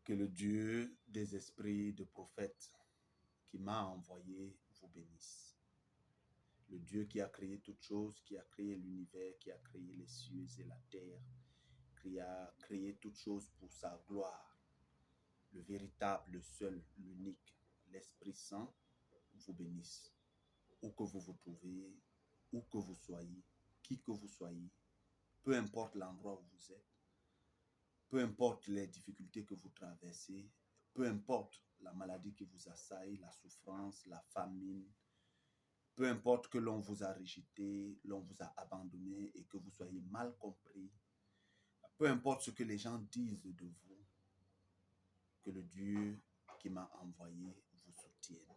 Que le Dieu des esprits de prophètes qui m'a envoyé vous bénisse. Le Dieu qui a créé toutes choses, qui a créé l'univers, qui a créé les cieux et la terre, qui a créé toutes choses pour sa gloire. Le véritable, le seul, l'unique, l'Esprit Saint vous bénisse. Où que vous vous trouvez, où que vous soyez, qui que vous soyez, peu importe l'endroit où vous êtes, peu importe les difficultés que vous traversez, peu importe la maladie qui vous assaille, la souffrance, la famine, peu importe que l'on vous a rejeté, l'on vous a abandonné et que vous soyez mal compris, peu importe ce que les gens disent de vous, que le Dieu qui m'a envoyé vous soutienne,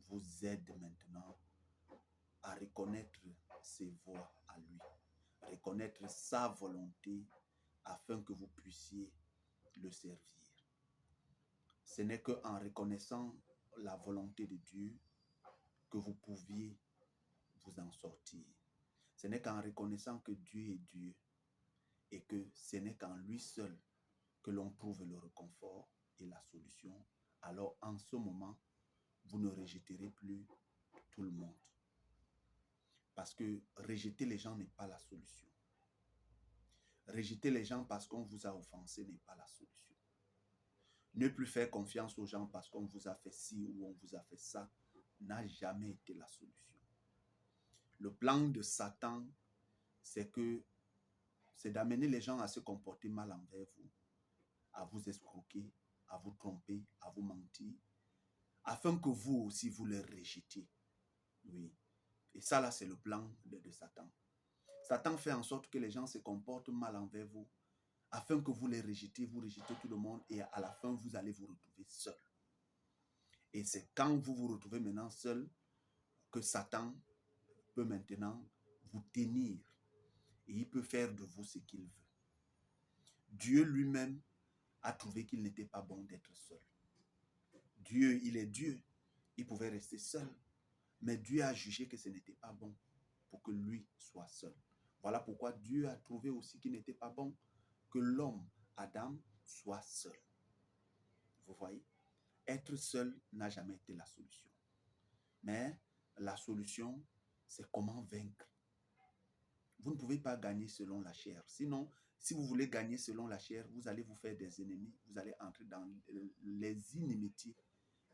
vous aide maintenant à reconnaître ses voies à lui, reconnaître sa volonté afin que vous puissiez le servir. Ce n'est qu'en reconnaissant la volonté de Dieu que vous pouviez vous en sortir. Ce n'est qu'en reconnaissant que Dieu est Dieu et que ce n'est qu'en lui seul que l'on trouve le réconfort et la solution. Alors en ce moment, vous ne rejetterez plus tout le monde. Parce que rejeter les gens n'est pas la solution. Rejeter les gens parce qu'on vous a offensé n'est pas la solution. Ne plus faire confiance aux gens parce qu'on vous a fait ci ou on vous a fait ça n'a jamais été la solution. Le plan de Satan, c'est d'amener les gens à se comporter mal envers vous, à vous escroquer, à vous tromper, à vous mentir, afin que vous aussi vous les rejetez. Oui. Et ça là, c'est le plan de Satan. Satan fait en sorte que les gens se comportent mal envers vous, afin que vous les rejetez, vous rejetez tout le monde et à la fin, vous allez vous retrouver seul. Et c'est quand vous vous retrouvez maintenant seul que Satan peut maintenant vous tenir et il peut faire de vous ce qu'il veut. Dieu lui-même a trouvé qu'il n'était pas bon d'être seul. Dieu, il est Dieu. Il pouvait rester seul. Mais Dieu a jugé que ce n'était pas bon pour que lui soit seul. Voilà pourquoi Dieu a trouvé aussi qu'il n'était pas bon que l'homme, Adam, soit seul. Vous voyez? Être seul n'a jamais été la solution. Mais la solution, c'est comment vaincre. Vous ne pouvez pas gagner selon la chair. Sinon, si vous voulez gagner selon la chair, vous allez vous faire des ennemis. Vous allez entrer dans les inimitiés.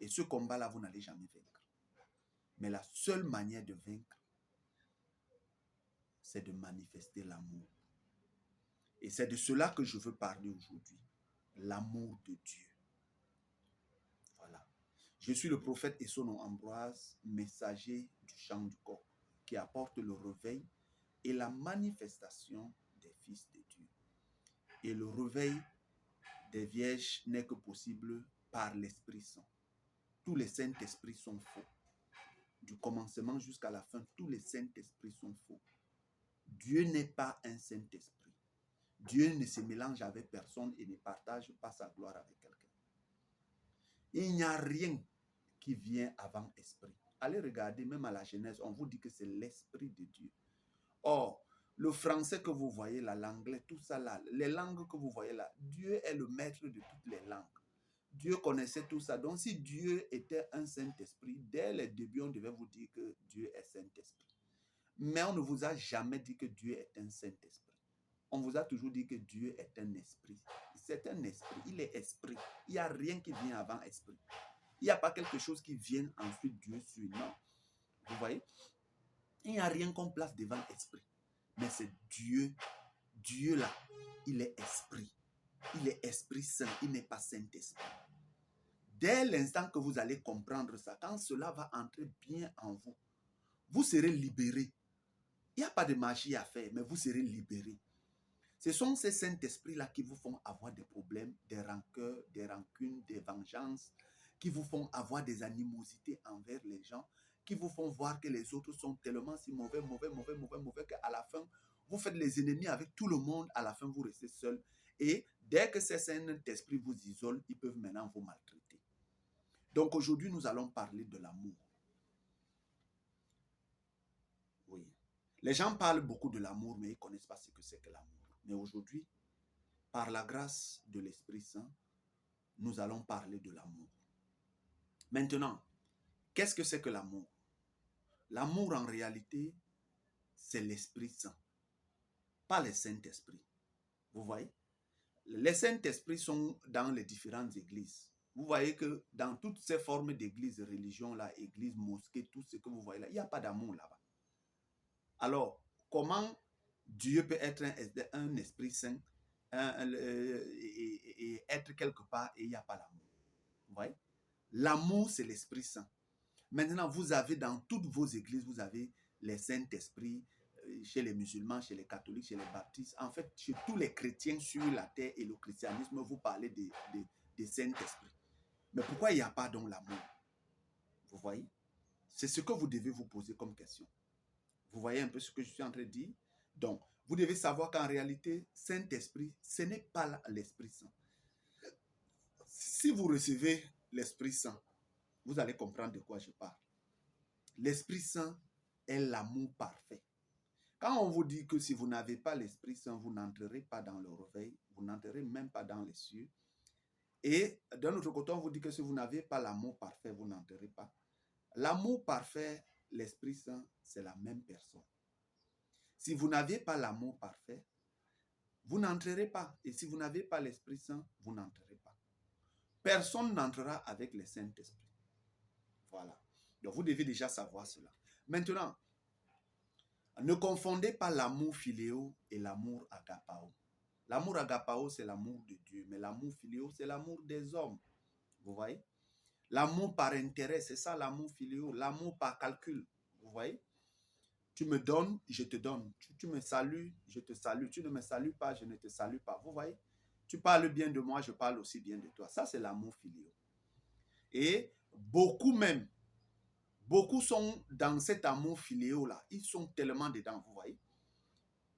Et ce combat-là, vous n'allez jamais vaincre. Mais la seule manière de vaincre, c'est de manifester l'amour. Et c'est de cela que je veux parler aujourd'hui. L'amour de Dieu. Voilà. Je suis le prophète Essono Ambroise, messager du chant du corps, qui apporte le réveil et la manifestation des fils de Dieu. Et le réveil des vierges n'est que possible par l'Esprit Saint. Tous les Saints-Esprits sont faux. Du commencement jusqu'à la fin, tous les Saints-Esprits sont faux. Dieu n'est pas un Saint-Esprit. Dieu ne se mélange avec personne et ne partage pas sa gloire avec quelqu'un. Il n'y a rien qui vient avant Esprit. Allez regarder, même à la Genèse, on vous dit que c'est l'Esprit de Dieu. Or, le français que vous voyez là, l'anglais, tout ça là, les langues que vous voyez là, Dieu est le maître de toutes les langues. Dieu connaissait tout ça. Donc, si Dieu était un Saint-Esprit, dès le début, on devait vous dire que Dieu est Saint-Esprit. Mais on ne vous a jamais dit que Dieu est un Saint-Esprit. On vous a toujours dit que Dieu est un esprit. C'est un esprit. Il est esprit. Il n'y a rien qui vient avant esprit. Il n'y a pas quelque chose qui vient ensuite Dieu suit. Non. Vous voyez? Il n'y a rien qu'on place devant esprit. Mais c'est Dieu. Dieu là, il est esprit. Il est Esprit Saint. Il n'est pas Saint-Esprit. Dès l'instant que vous allez comprendre ça, quand cela va entrer bien en vous, vous serez libérés. Il n'y a pas de magie à faire, mais vous serez libérés. Ce sont ces Saint-Esprits-là qui vous font avoir des problèmes, des rancœurs, des rancunes, des vengeances, qui vous font avoir des animosités envers les gens, qui vous font voir que les autres sont tellement si mauvais, qu'à la fin, vous faites les ennemis avec tout le monde, à la fin, vous restez seul. Et dès que ces Saint-Esprits vous isolent, ils peuvent maintenant vous maltraiter. Donc aujourd'hui, nous allons parler de l'amour. Oui. Les gens parlent beaucoup de l'amour, mais ils ne connaissent pas ce que c'est que l'amour. Mais aujourd'hui, par la grâce de l'Esprit Saint, nous allons parler de l'amour. Maintenant, qu'est-ce que c'est que l'amour? L'amour, en réalité, c'est l'Esprit Saint, pas le Saint-Esprit. Vous voyez? Les Saint-Esprits sont dans les différentes églises. Vous voyez que dans toutes ces formes d'églises, religions, là, églises, mosquées, tout ce que vous voyez là, il n'y a pas d'amour là-bas. Alors, comment Dieu peut être un Esprit Saint et être quelque part et il n'y a pas l'amour? Vous voyez? L'amour, c'est l'Esprit Saint. Maintenant, vous avez dans toutes vos églises, vous avez les Saint-Esprits, chez les musulmans, chez les catholiques, chez les baptistes. En fait, chez tous les chrétiens sur la terre et le christianisme, vous parlez de Saint-Esprit. Mais pourquoi il n'y a pas donc l'amour? Vous voyez? C'est ce que vous devez vous poser comme question. Vous voyez un peu ce que je suis en train de dire? Donc, vous devez savoir qu'en réalité, Saint-Esprit, ce n'est pas l'Esprit Saint. Si vous recevez l'Esprit Saint, vous allez comprendre de quoi je parle. L'Esprit Saint est l'amour parfait. Quand on vous dit que si vous n'avez pas l'Esprit Saint, vous n'entrerez pas dans le réveil, vous n'entrerez même pas dans les cieux. Et d'un autre côté, on vous dit que si vous n'avez pas l'amour parfait, vous n'entrerez pas. L'amour parfait, l'Esprit Saint, c'est la même personne. Si vous n'avez pas l'amour parfait, vous n'entrerez pas. Et si vous n'avez pas l'Esprit Saint, vous n'entrerez pas. Personne n'entrera avec le Saint-Esprit. Voilà. Donc vous devez déjà savoir cela. Maintenant, ne confondez pas l'amour philéo et l'amour agapao. L'amour agapao, c'est l'amour de Dieu, mais l'amour philéo, c'est l'amour des hommes. Vous voyez? L'amour par intérêt, c'est ça l'amour philéo. L'amour par calcul. Vous voyez? Tu me donnes, je te donne. Tu me salues, je te salue. Tu ne me salues pas, je ne te salue pas. Vous voyez? Tu parles bien de moi, je parle aussi bien de toi. Ça, c'est l'amour philéo. Et beaucoup même, beaucoup sont dans cet amour philéo-là. Ils sont tellement dedans, vous voyez?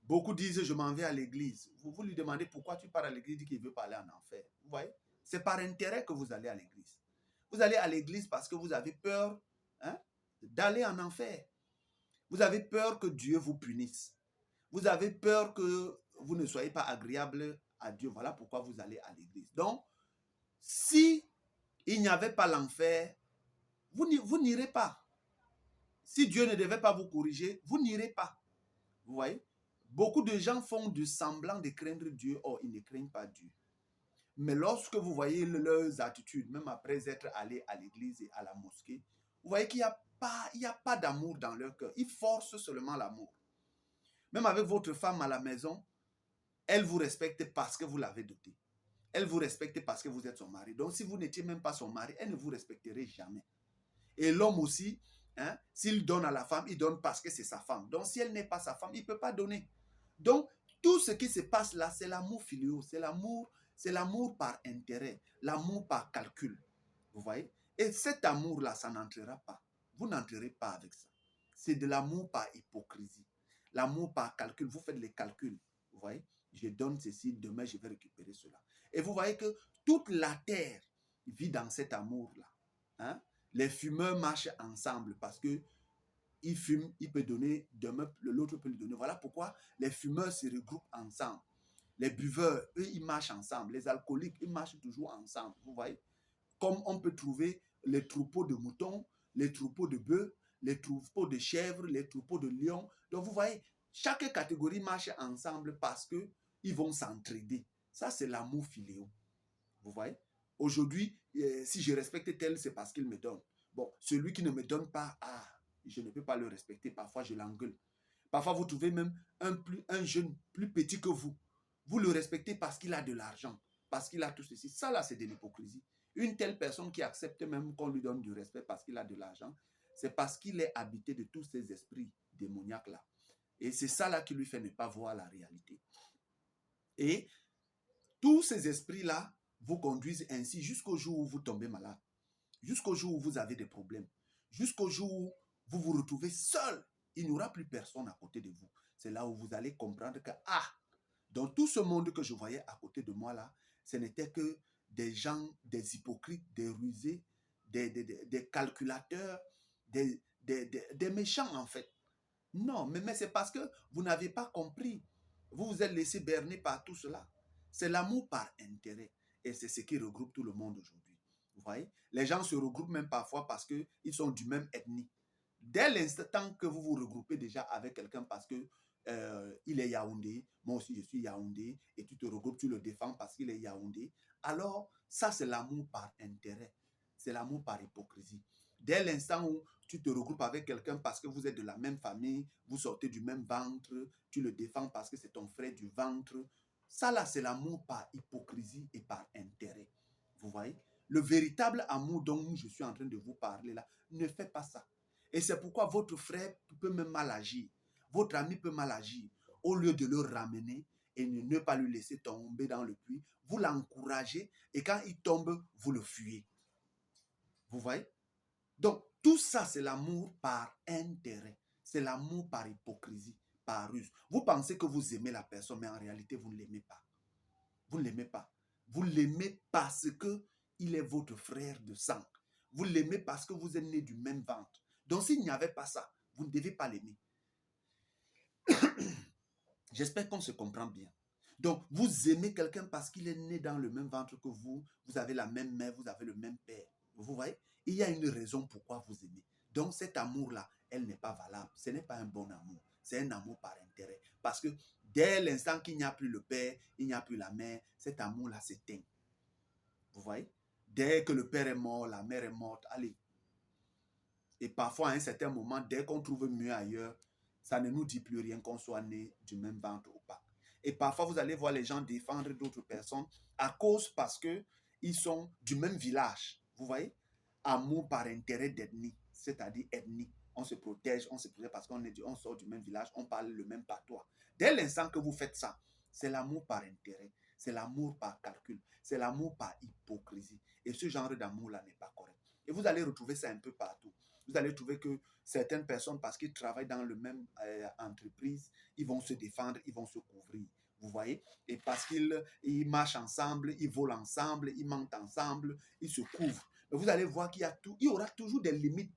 Beaucoup disent, je m'en vais à l'église. Vous lui demandez pourquoi tu pars à l'église, il dit qu'il veut parler en enfer. Vous voyez? C'est par intérêt que vous allez à l'église. Vous allez à l'église parce que vous avez peur d'aller en enfer. Vous avez peur que Dieu vous punisse. Vous avez peur que vous ne soyez pas agréable à Dieu. Voilà pourquoi vous allez à l'église. Donc, si il n'y avait pas l'enfer, vous n'irez pas. Si Dieu ne devait pas vous corriger, vous n'irez pas. Vous voyez? Beaucoup de gens font du semblant de craindre Dieu. Or, ils ne craignent pas Dieu. Mais lorsque vous voyez leurs attitudes, même après être allés à l'église et à la mosquée, vous voyez qu'il n'y a pas d'amour dans leur cœur. Ils forcent seulement l'amour. Même avec votre femme à la maison, elle vous respecte parce que vous l'avez dotée. Elle vous respecte parce que vous êtes son mari. Donc, si vous n'étiez même pas son mari, elle ne vous respecterait jamais. Et l'homme aussi, s'il donne à la femme, il donne parce que c'est sa femme. Donc, si elle n'est pas sa femme, il ne peut pas donner. Donc, tout ce qui se passe là, c'est l'amour filial, c'est l'amour par intérêt, l'amour par calcul. Vous voyez? Et cet amour-là, ça n'entrera pas. Vous n'entrerez pas avec ça. C'est de l'amour par hypocrisie. L'amour par calcul. Vous faites les calculs. Vous voyez? Je donne ceci, demain je vais récupérer cela. Et vous voyez que toute la terre vit dans cet amour-là. Hein? Les fumeurs marchent ensemble parce que il fume, il peut donner, demain l'autre peut lui donner. Voilà pourquoi les fumeurs se regroupent ensemble. Les buveurs, eux, ils marchent ensemble. Les alcooliques, ils marchent toujours ensemble. Vous voyez? Comme on peut trouver les troupeaux de moutons, les troupeaux de bœufs, les troupeaux de chèvres, les troupeaux de lions. Donc vous voyez, chaque catégorie marche ensemble parce qu'ils vont s'entraider. Ça, c'est l'amour filéo. Vous voyez? Aujourd'hui, si je respecte tel, c'est parce qu'il me donne. Bon, celui qui ne me donne pas, je ne peux pas le respecter. Parfois, je l'engueule. Parfois, vous trouvez même un jeune plus petit que vous. Vous le respectez parce qu'il a de l'argent, parce qu'il a tout ceci. Ça, là, c'est de l'hypocrisie. Une telle personne qui accepte même qu'on lui donne du respect parce qu'il a de l'argent, c'est parce qu'il est habité de tous ces esprits démoniaques-là. Et c'est ça, là, qui lui fait ne pas voir la réalité. Et tous ces esprits-là vous conduisent ainsi jusqu'au jour où vous tombez malade, jusqu'au jour où vous avez des problèmes, jusqu'au jour où vous vous retrouvez seul. Il n'y aura plus personne à côté de vous. C'est là où vous allez comprendre que, dans tout ce monde que je voyais à côté de moi là, ce n'était que des gens, des hypocrites, des rusés, des calculateurs, des méchants en fait. Non, mais c'est parce que vous n'avez pas compris. Vous vous êtes laissé berner par tout cela. C'est l'amour par intérêt. Et c'est ce qui regroupe tout le monde aujourd'hui. Vous voyez? Les gens se regroupent même parfois parce qu'ils sont du même ethnie. Dès l'instant que vous vous regroupez déjà avec quelqu'un parce que il est Yaoundé, moi aussi je suis Yaoundé, et tu te regroupes, tu le défends parce qu'il est Yaoundé, alors ça c'est l'amour par intérêt, c'est l'amour par hypocrisie. Dès l'instant où tu te regroupes avec quelqu'un parce que vous êtes de la même famille, vous sortez du même ventre, tu le défends parce que c'est ton frère du ventre, ça là c'est l'amour par hypocrisie et par intérêt. Vous voyez? Le véritable amour dont je suis en train de vous parler là ne fait pas ça. Et c'est pourquoi votre frère peut même mal agir. Votre ami peut mal agir. Au lieu de le ramener et ne pas le laisser tomber dans le puits, vous l'encouragez et quand il tombe, vous le fuyez. Vous voyez? Donc, tout ça, c'est l'amour par intérêt. C'est l'amour par hypocrisie, par ruse. Vous pensez que vous aimez la personne, mais en réalité, vous ne l'aimez pas. Vous ne l'aimez pas. Vous l'aimez parce qu'il est votre frère de sang. Vous l'aimez parce que vous êtes nés du même ventre. Donc, s'il n'y avait pas ça, vous ne devez pas l'aimer. J'espère qu'on se comprend bien. Donc, vous aimez quelqu'un parce qu'il est né dans le même ventre que vous, vous avez la même mère, vous avez le même père. Vous voyez? Il y a une raison pourquoi vous aimez. Donc, cet amour-là, elle n'est pas valable. Ce n'est pas un bon amour. C'est un amour par intérêt. Parce que dès l'instant qu'il n'y a plus le père, il n'y a plus la mère, cet amour-là s'éteint. Vous voyez? Dès que le père est mort, la mère est morte, allez. Et parfois, à un certain moment, dès qu'on trouve mieux ailleurs, ça ne nous dit plus rien qu'on soit né du même ventre ou pas. Et parfois, vous allez voir les gens défendre d'autres personnes à cause parce qu'ils sont du même village. Vous voyez? Amour par intérêt d'ethnie, c'est-à-dire ethnie. On se protège parce on sort du même village, on parle le même patois. Dès l'instant que vous faites ça, c'est l'amour par intérêt, c'est l'amour par calcul, c'est l'amour par hypocrisie. Et ce genre d'amour-là n'est pas correct. Et vous allez retrouver ça un peu partout. Vous allez trouver que certaines personnes, parce qu'ils travaillent dans la même entreprise, ils vont se défendre, ils vont se couvrir. Vous voyez? Et parce qu'ils marchent ensemble, ils volent ensemble, ils mentent ensemble, ils se couvrent. Mais vous allez voir il y aura toujours des limites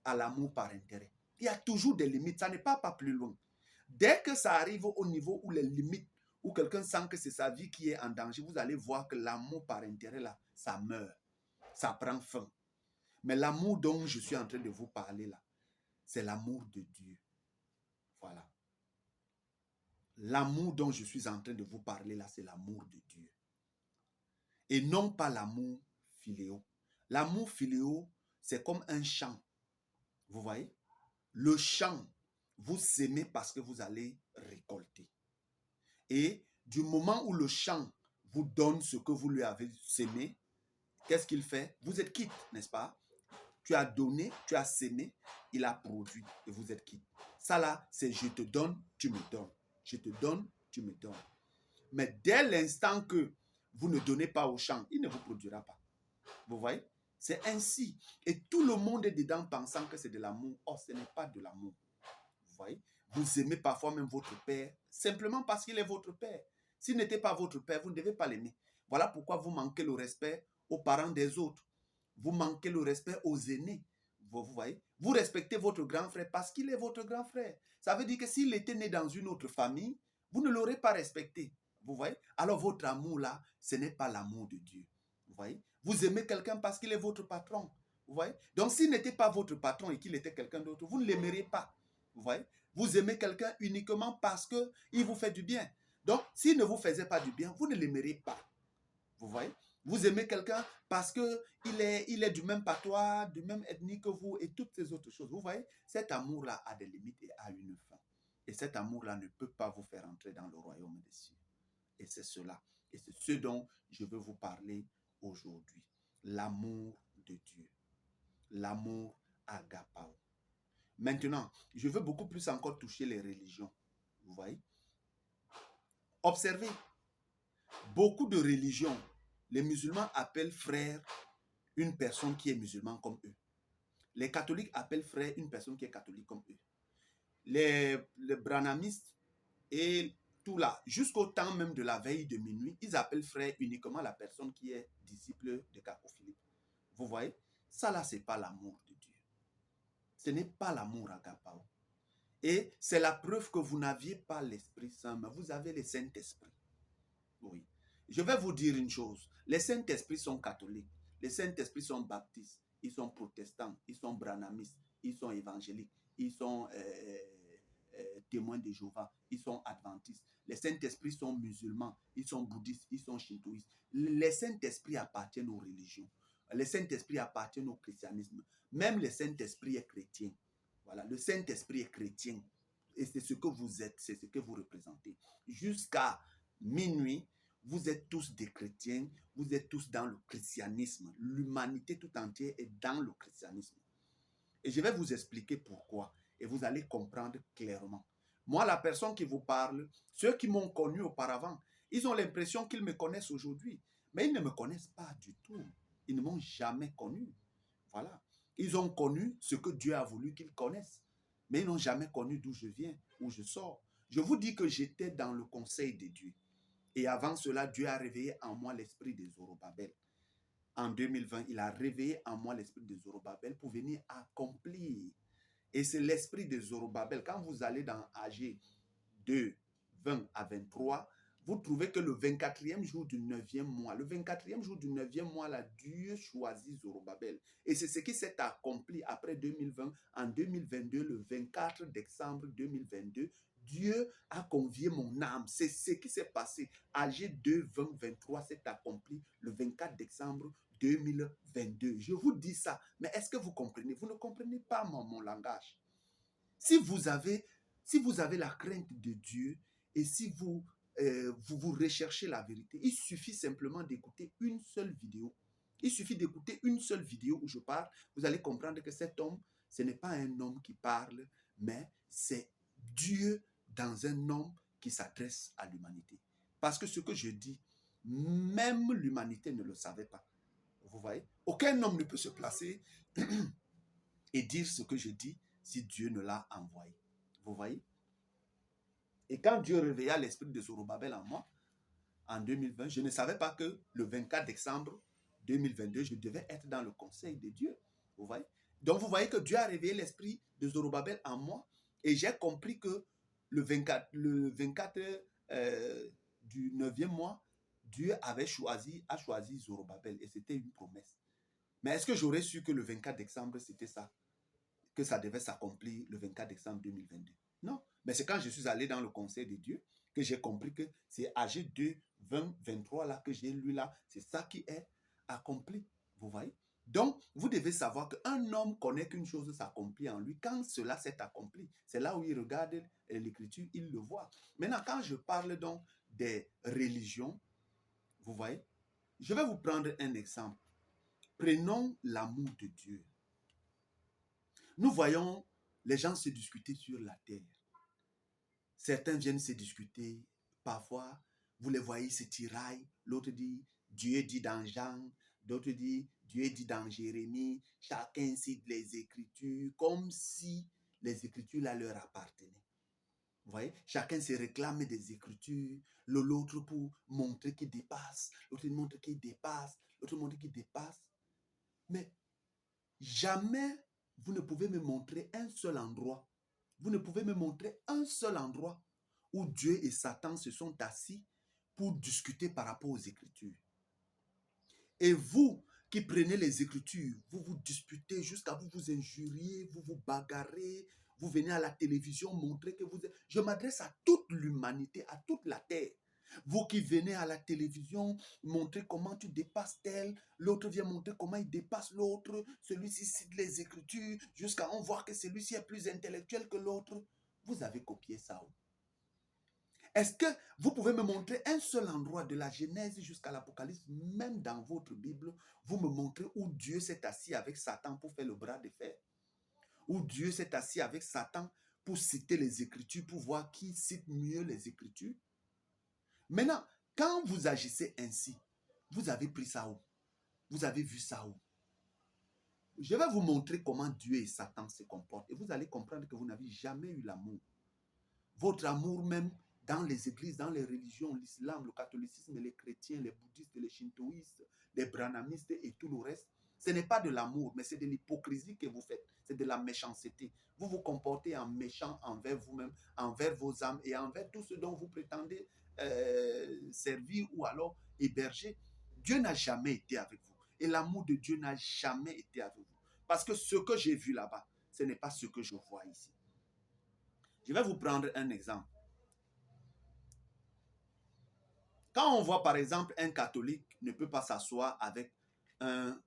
à l'amour par intérêt. Il y a toujours des limites, ça n'est pas plus loin. Dès que ça arrive au niveau où les limites, où quelqu'un sent que c'est sa vie qui est en danger, vous allez voir que l'amour par intérêt, là, ça meurt, ça prend fin. Mais l'amour dont je suis en train de vous parler là, c'est l'amour de Dieu. Voilà. L'amour dont je suis en train de vous parler là, c'est l'amour de Dieu. Et non pas l'amour philéo. L'amour philéo, c'est comme un champ. Vous voyez? Le champ, vous s'aimez parce que vous allez récolter. Et du moment où le champ vous donne ce que vous lui avez sémé, qu'est-ce qu'il fait? Vous êtes quitte, n'est-ce pas? Tu as donné, tu as sémé, il a produit et vous êtes quitte. Ça là, c'est je te donne, tu me donnes. Je te donne, tu me donnes. Mais dès l'instant que vous ne donnez pas au champ, il ne vous produira pas. Vous voyez? C'est ainsi. Et tout le monde est dedans pensant que c'est de l'amour. Or, ce n'est pas de l'amour. Vous voyez? Vous aimez parfois même votre père simplement parce qu'il est votre père. S'il n'était pas votre père, vous ne devez pas l'aimer. Voilà pourquoi vous manquez le respect aux parents des autres. Vous manquez le respect aux aînés. Vous voyez? Vous respectez votre grand frère parce qu'il est votre grand frère. Ça veut dire que s'il était né dans une autre famille, vous ne l'aurez pas respecté. Vous voyez? Alors votre amour là, ce n'est pas l'amour de Dieu. Vous voyez? Vous aimez quelqu'un parce qu'il est votre patron. Vous voyez? Donc s'il n'était pas votre patron et qu'il était quelqu'un d'autre, vous ne l'aimeriez pas. Vous voyez? Vous aimez quelqu'un uniquement parce qu'il vous fait du bien. Donc s'il ne vous faisait pas du bien, vous ne l'aimeriez pas. Vous voyez? Vous aimez quelqu'un parce qu'il est du même patois, du même ethnie que vous et toutes ces autres choses. Vous voyez? Cet amour-là a des limites et a une fin. Et cet amour-là ne peut pas vous faire entrer dans le royaume des cieux. Et c'est cela. Et c'est ce dont je veux vous parler aujourd'hui. L'amour de Dieu. L'amour agapao. Maintenant, je veux beaucoup plus encore toucher les religions. Vous voyez? Observez. Beaucoup de religions, les musulmans appellent frère une personne qui est musulmane comme eux. Les catholiques appellent frère une personne qui est catholique comme eux. Les branhamistes et tout là, jusqu'au temps même de la veille de minuit, ils appellent frère uniquement la personne qui est disciple de Capo Philippe. Vous voyez? Ça là, ce n'est pas l'amour de Dieu. Ce n'est pas l'amour agapao. Et c'est la preuve que vous n'aviez pas l'Esprit Saint, mais vous avez le Saint-Esprit. Oui. Je vais vous dire une chose. Les Saint-Esprits sont catholiques. Les Saint-Esprits sont baptistes. Ils sont protestants. Ils sont branamistes. Ils sont évangéliques. Ils sont témoins de Jéhovah. Ils sont adventistes. Les Saint-Esprits sont musulmans. Ils sont bouddhistes. Ils sont shintoïstes. Les Saint-Esprits appartiennent aux religions. Les Saint-Esprits appartiennent au christianisme. Même le Saint-Esprit est chrétien. Voilà, le Saint-Esprit est chrétien. Et c'est ce que vous êtes, c'est ce que vous représentez. Jusqu'à minuit, vous êtes tous des chrétiens, vous êtes tous dans le christianisme. L'humanité tout entière est dans le christianisme. Et je vais vous expliquer pourquoi. Et vous allez comprendre clairement. Moi, la personne qui vous parle, ceux qui m'ont connu auparavant, ils ont l'impression qu'ils me connaissent aujourd'hui. Mais ils ne me connaissent pas du tout. Ils ne m'ont jamais connu. Voilà. Ils ont connu ce que Dieu a voulu qu'ils connaissent. Mais ils n'ont jamais connu d'où je viens, où je sors. Je vous dis que j'étais dans le conseil de Dieu. Et avant cela, Dieu a réveillé en moi l'esprit de Zorobabel. En 2020, il a réveillé en moi l'esprit de Zorobabel pour venir accomplir. Et c'est l'esprit de Zorobabel. Quand vous allez dans AG 2, 20 à 23, vous trouvez que le 24e jour du 9e mois, le 24e jour du 9e mois, là, Dieu choisit Zorobabel. Et c'est ce qui s'est accompli après 2020. En 2022, le 24 décembre 2022, Dieu a convié mon âme. C'est ce qui s'est passé. AG 2, 20, 23 s'est accompli le 24 décembre 2022. Je vous dis ça, mais est-ce que vous comprenez? Vous ne comprenez pas mon langage. Si vous avez la crainte de Dieu et si vous recherchez la vérité, il suffit simplement d'écouter une seule vidéo. Il suffit d'écouter une seule vidéo où je parle. Vous allez comprendre que cet homme, ce n'est pas un homme qui parle, mais c'est Dieu dans un homme qui s'adresse à l'humanité. Parce que ce que je dis, même l'humanité ne le savait pas. Vous voyez? Aucun homme ne peut se placer et dire ce que je dis si Dieu ne l'a envoyé. Vous voyez? Et quand Dieu réveilla l'esprit de Zorobabel en moi, en 2020, je ne savais pas que le 24 décembre 2022, je devais être dans le conseil de Dieu. Vous voyez? Donc, vous voyez que Dieu a réveillé l'esprit de Zorobabel en moi et j'ai compris que le 24 du 9e mois, Dieu a choisi Zorobabel et c'était une promesse. Mais est-ce que j'aurais su que le 24 décembre, c'était ça? Que ça devait s'accomplir le 24 décembre 2022? Non. Mais c'est quand je suis allé dans le conseil de Dieu que j'ai compris que c'est AG 2, 20, 23 là que j'ai lu là. C'est ça qui est accompli. Vous voyez? Donc, vous devez savoir qu'un homme connaît qu'une chose s'accomplit en lui quand cela s'est accompli. C'est là où il regarde l'écriture, il le voit. Maintenant, quand je parle donc des religions, vous voyez, je vais vous prendre un exemple. Prenons l'amour de Dieu. Nous voyons les gens se discuter sur la terre. Certains viennent se discuter. Parfois, vous les voyez se tiraillent. L'autre dit, Dieu dit dans Jean. D'autres disent, Dieu dit dans Jérémie. Chacun cite les Écritures comme si les Écritures là leur appartenaient. Vous voyez, chacun se réclame des Écritures. L'autre pour montrer qu'il dépasse. L'autre montre qu'il dépasse. L'autre montre qu'il dépasse. Mais jamais vous ne pouvez me montrer un seul endroit. Vous ne pouvez me montrer un seul endroit où Dieu et Satan se sont assis pour discuter par rapport aux Écritures. Et vous qui prenez les Écritures, vous vous disputez jusqu'à vous vous injurier, vous vous bagarrez, vous venez à la télévision montrer que vous êtes... Je m'adresse à toute l'humanité, à toute la terre. Vous qui venez à la télévision montrer comment tu dépasses tel, l'autre vient montrer comment il dépasse l'autre, celui-ci cite les Écritures, jusqu'à on voir que celui-ci est plus intellectuel que l'autre. Vous avez copié ça où? Est-ce que vous pouvez me montrer un seul endroit de la Genèse jusqu'à l'Apocalypse, même dans votre Bible, vous me montrez où Dieu s'est assis avec Satan pour faire le bras de fer? Où Dieu s'est assis avec Satan pour citer les Écritures, pour voir qui cite mieux les Écritures? Maintenant, quand vous agissez ainsi, vous avez pris ça où? Vous avez vu ça où? Je vais vous montrer comment Dieu et Satan se comportent et vous allez comprendre que vous n'avez jamais eu l'amour. Votre amour même dans les églises, dans les religions, l'islam, le catholicisme, les chrétiens, les bouddhistes, les shintoïstes, les branamistes et tout le reste, ce n'est pas de l'amour, mais c'est de l'hypocrisie que vous faites. C'est de la méchanceté. Vous vous comportez en méchant envers vous-même, envers vos âmes et envers tout ce dont vous prétendez servir ou alors héberger. Dieu n'a jamais été avec vous. Et l'amour de Dieu n'a jamais été avec vous. Parce que ce que j'ai vu là-bas, ce n'est pas ce que je vois ici. Je vais vous prendre un exemple. Quand on voit par exemple un catholique ne peut pas s'asseoir avec un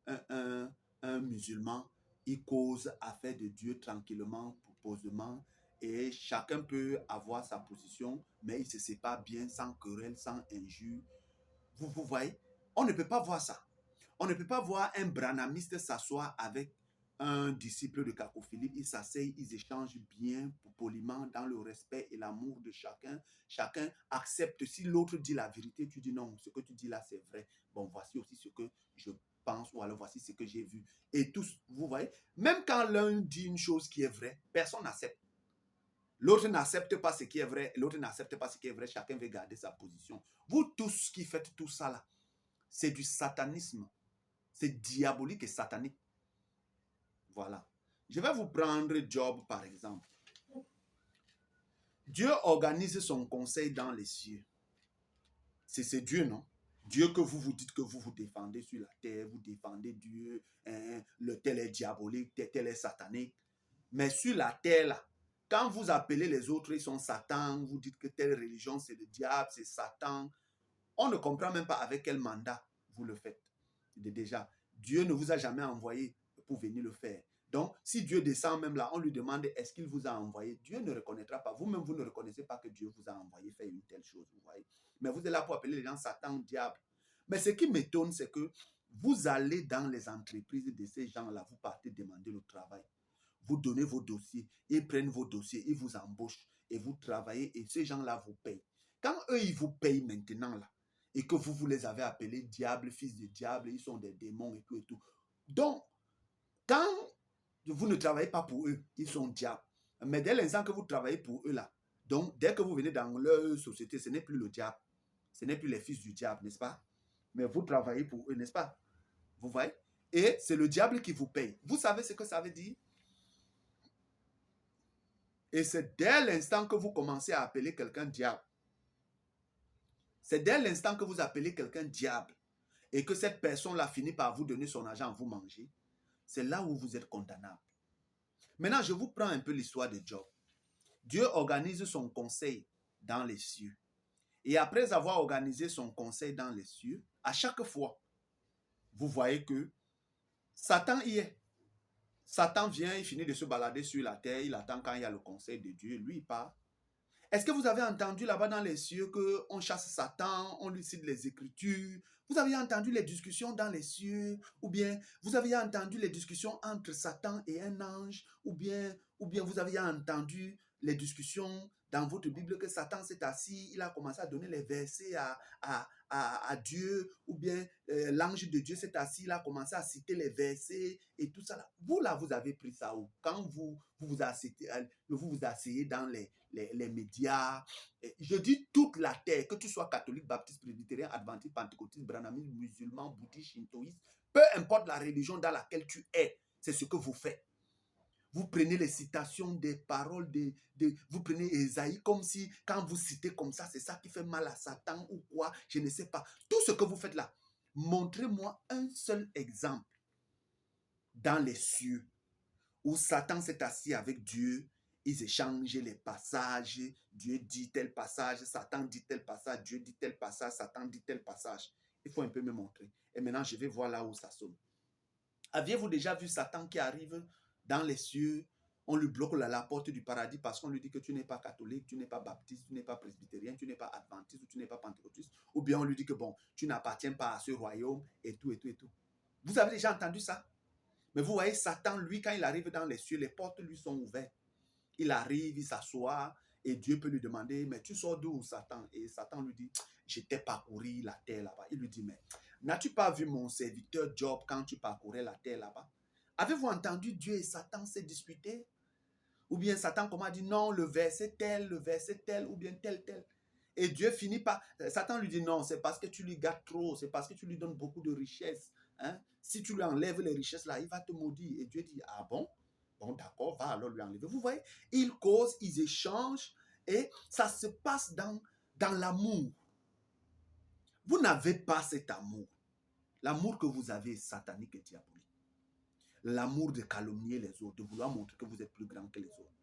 musulman, il cause affaire de Dieu tranquillement, posément, et chacun peut avoir sa position, mais il se sépare bien, sans querelle, sans injure. Vous voyez, on ne peut pas voir ça. On ne peut pas voir un branhamiste s'asseoir avec un disciple de Cacophilie. Ils s'asseyent, ils échangent bien, poliment, dans le respect et l'amour de chacun. Chacun accepte. Si l'autre dit la vérité, tu dis non, ce que tu dis là, c'est vrai. Bon, voici aussi ce que je pense, ou alors voici ce que j'ai vu. Et tous, vous voyez, même quand l'un dit une chose qui est vraie, personne n'accepte. L'autre n'accepte pas ce qui est vrai, l'autre n'accepte pas ce qui est vrai, chacun veut garder sa position. Vous tous qui faites tout ça là, c'est du satanisme. C'est diabolique et satanique. Voilà. Je vais vous prendre Job par exemple. Dieu organise son conseil dans les cieux. C'est Dieu, non? Dieu que vous dites que vous défendez sur la terre, vous défendez Dieu, hein, le tel est diabolique, tel est satanique. Mais sur la terre, là, quand vous appelez les autres, ils sont Satan, vous dites que telle religion c'est le diable, c'est Satan, on ne comprend même pas avec quel mandat vous le faites. Déjà, Dieu ne vous a jamais envoyé pour venir le faire. Donc, si Dieu descend même là, on lui demande est-ce qu'il vous a envoyé. Dieu ne reconnaîtra pas. Vous-même, vous ne reconnaissez pas que Dieu vous a envoyé faire une telle chose. Vous voyez. Mais vous êtes là pour appeler les gens Satan, diable. Mais ce qui m'étonne, c'est que vous allez dans les entreprises de ces gens-là, vous partez demander le travail. Vous donnez vos dossiers, ils prennent vos dossiers, ils vous embauchent et vous travaillez et ces gens-là vous payent. Quand eux, ils vous payent maintenant là, et que vous les avez appelés diable, fils de diable, ils sont des démons et tout et tout. Donc, quand vous ne travaillez pas pour eux, ils sont diables. Mais dès l'instant que vous travaillez pour eux là, donc dès que vous venez dans leur société, ce n'est plus le diable. Ce n'est plus les fils du diable, n'est-ce pas? Mais vous travaillez pour eux, n'est-ce pas? Vous voyez? Et c'est le diable qui vous paye. Vous savez ce que ça veut dire? Et c'est dès l'instant que vous commencez à appeler quelqu'un diable. C'est dès l'instant que vous appelez quelqu'un diable et que cette personne-là finit par vous donner son argent à vous manger, c'est là où vous êtes condamnable. Maintenant, je vous prends un peu l'histoire de Job. Dieu organise son conseil dans les cieux. Et après avoir organisé son conseil dans les cieux, à chaque fois, vous voyez que Satan y est. Satan vient, il finit de se balader sur la terre, il attend quand il y a le conseil de Dieu, lui il part. Est-ce que vous avez entendu là-bas dans les cieux qu'on chasse Satan, on lui cite les Écritures? Vous avez entendu les discussions dans les cieux? Ou bien vous avez entendu les discussions entre Satan et un ange? Ou bien vous avez entendu les discussions dans votre Bible que Satan s'est assis, il a commencé à donner les versets à Dieu, ou bien l'ange de Dieu s'est assis, il a commencé à citer les versets et tout ça. Là. Vous là, vous avez pris ça où? Quand vous vous asseyez dans les médias, je dis toute la terre, que tu sois catholique, baptiste, presbytérien, adventiste, pentecôtiste, branhamiste, musulman, bouddhiste, shintoïste, peu importe la religion dans laquelle tu es, c'est ce que vous faites. Vous prenez les citations des paroles, vous prenez Ésaïe comme si, quand vous citez comme ça, c'est ça qui fait mal à Satan ou quoi, je ne sais pas. Tout ce que vous faites là, montrez-moi un seul exemple dans les cieux où Satan s'est assis avec Dieu, ils échangent les passages, Dieu dit tel passage, Satan dit tel passage, Dieu dit tel passage, Satan dit tel passage. Il faut un peu me montrer. Et maintenant, je vais voir là où ça sonne. Aviez-vous déjà vu Satan qui arrive dans les cieux, on lui bloque la porte du paradis parce qu'on lui dit que tu n'es pas catholique, tu n'es pas baptiste, tu n'es pas presbytérien, tu n'es pas adventiste ou tu n'es pas pentecôtiste, ou bien on lui dit que bon, tu n'appartiens pas à ce royaume et tout et tout et tout. Vous avez déjà entendu ça? Mais vous voyez, Satan, lui, quand il arrive dans les cieux, les portes lui sont ouvertes. Il arrive, il s'assoit et Dieu peut lui demander, mais tu sors d'où, Satan? Et Satan lui dit, je t'ai parcouru la terre là-bas. Il lui dit, mais n'as-tu pas vu mon serviteur Job quand tu parcourais la terre là-bas? Avez-vous entendu Dieu et Satan se disputer? Ou bien Satan, comment dit, non, le verset tel, ou bien tel. Et Dieu finit par... Satan lui dit, non, c'est parce que tu lui gâtes trop, c'est parce que tu lui donnes beaucoup de richesses. Hein? Si tu lui enlèves les richesses là, il va te maudire. Et Dieu dit, ah bon? Bon, d'accord, va alors lui enlever. Vous voyez, ils causent, ils échangent, et ça se passe dans l'amour, vous n'avez pas cet amour. L'amour que vous avez est satanique et diabolique. L'amour de calomnier les autres, de vouloir montrer que vous êtes plus grand que les autres.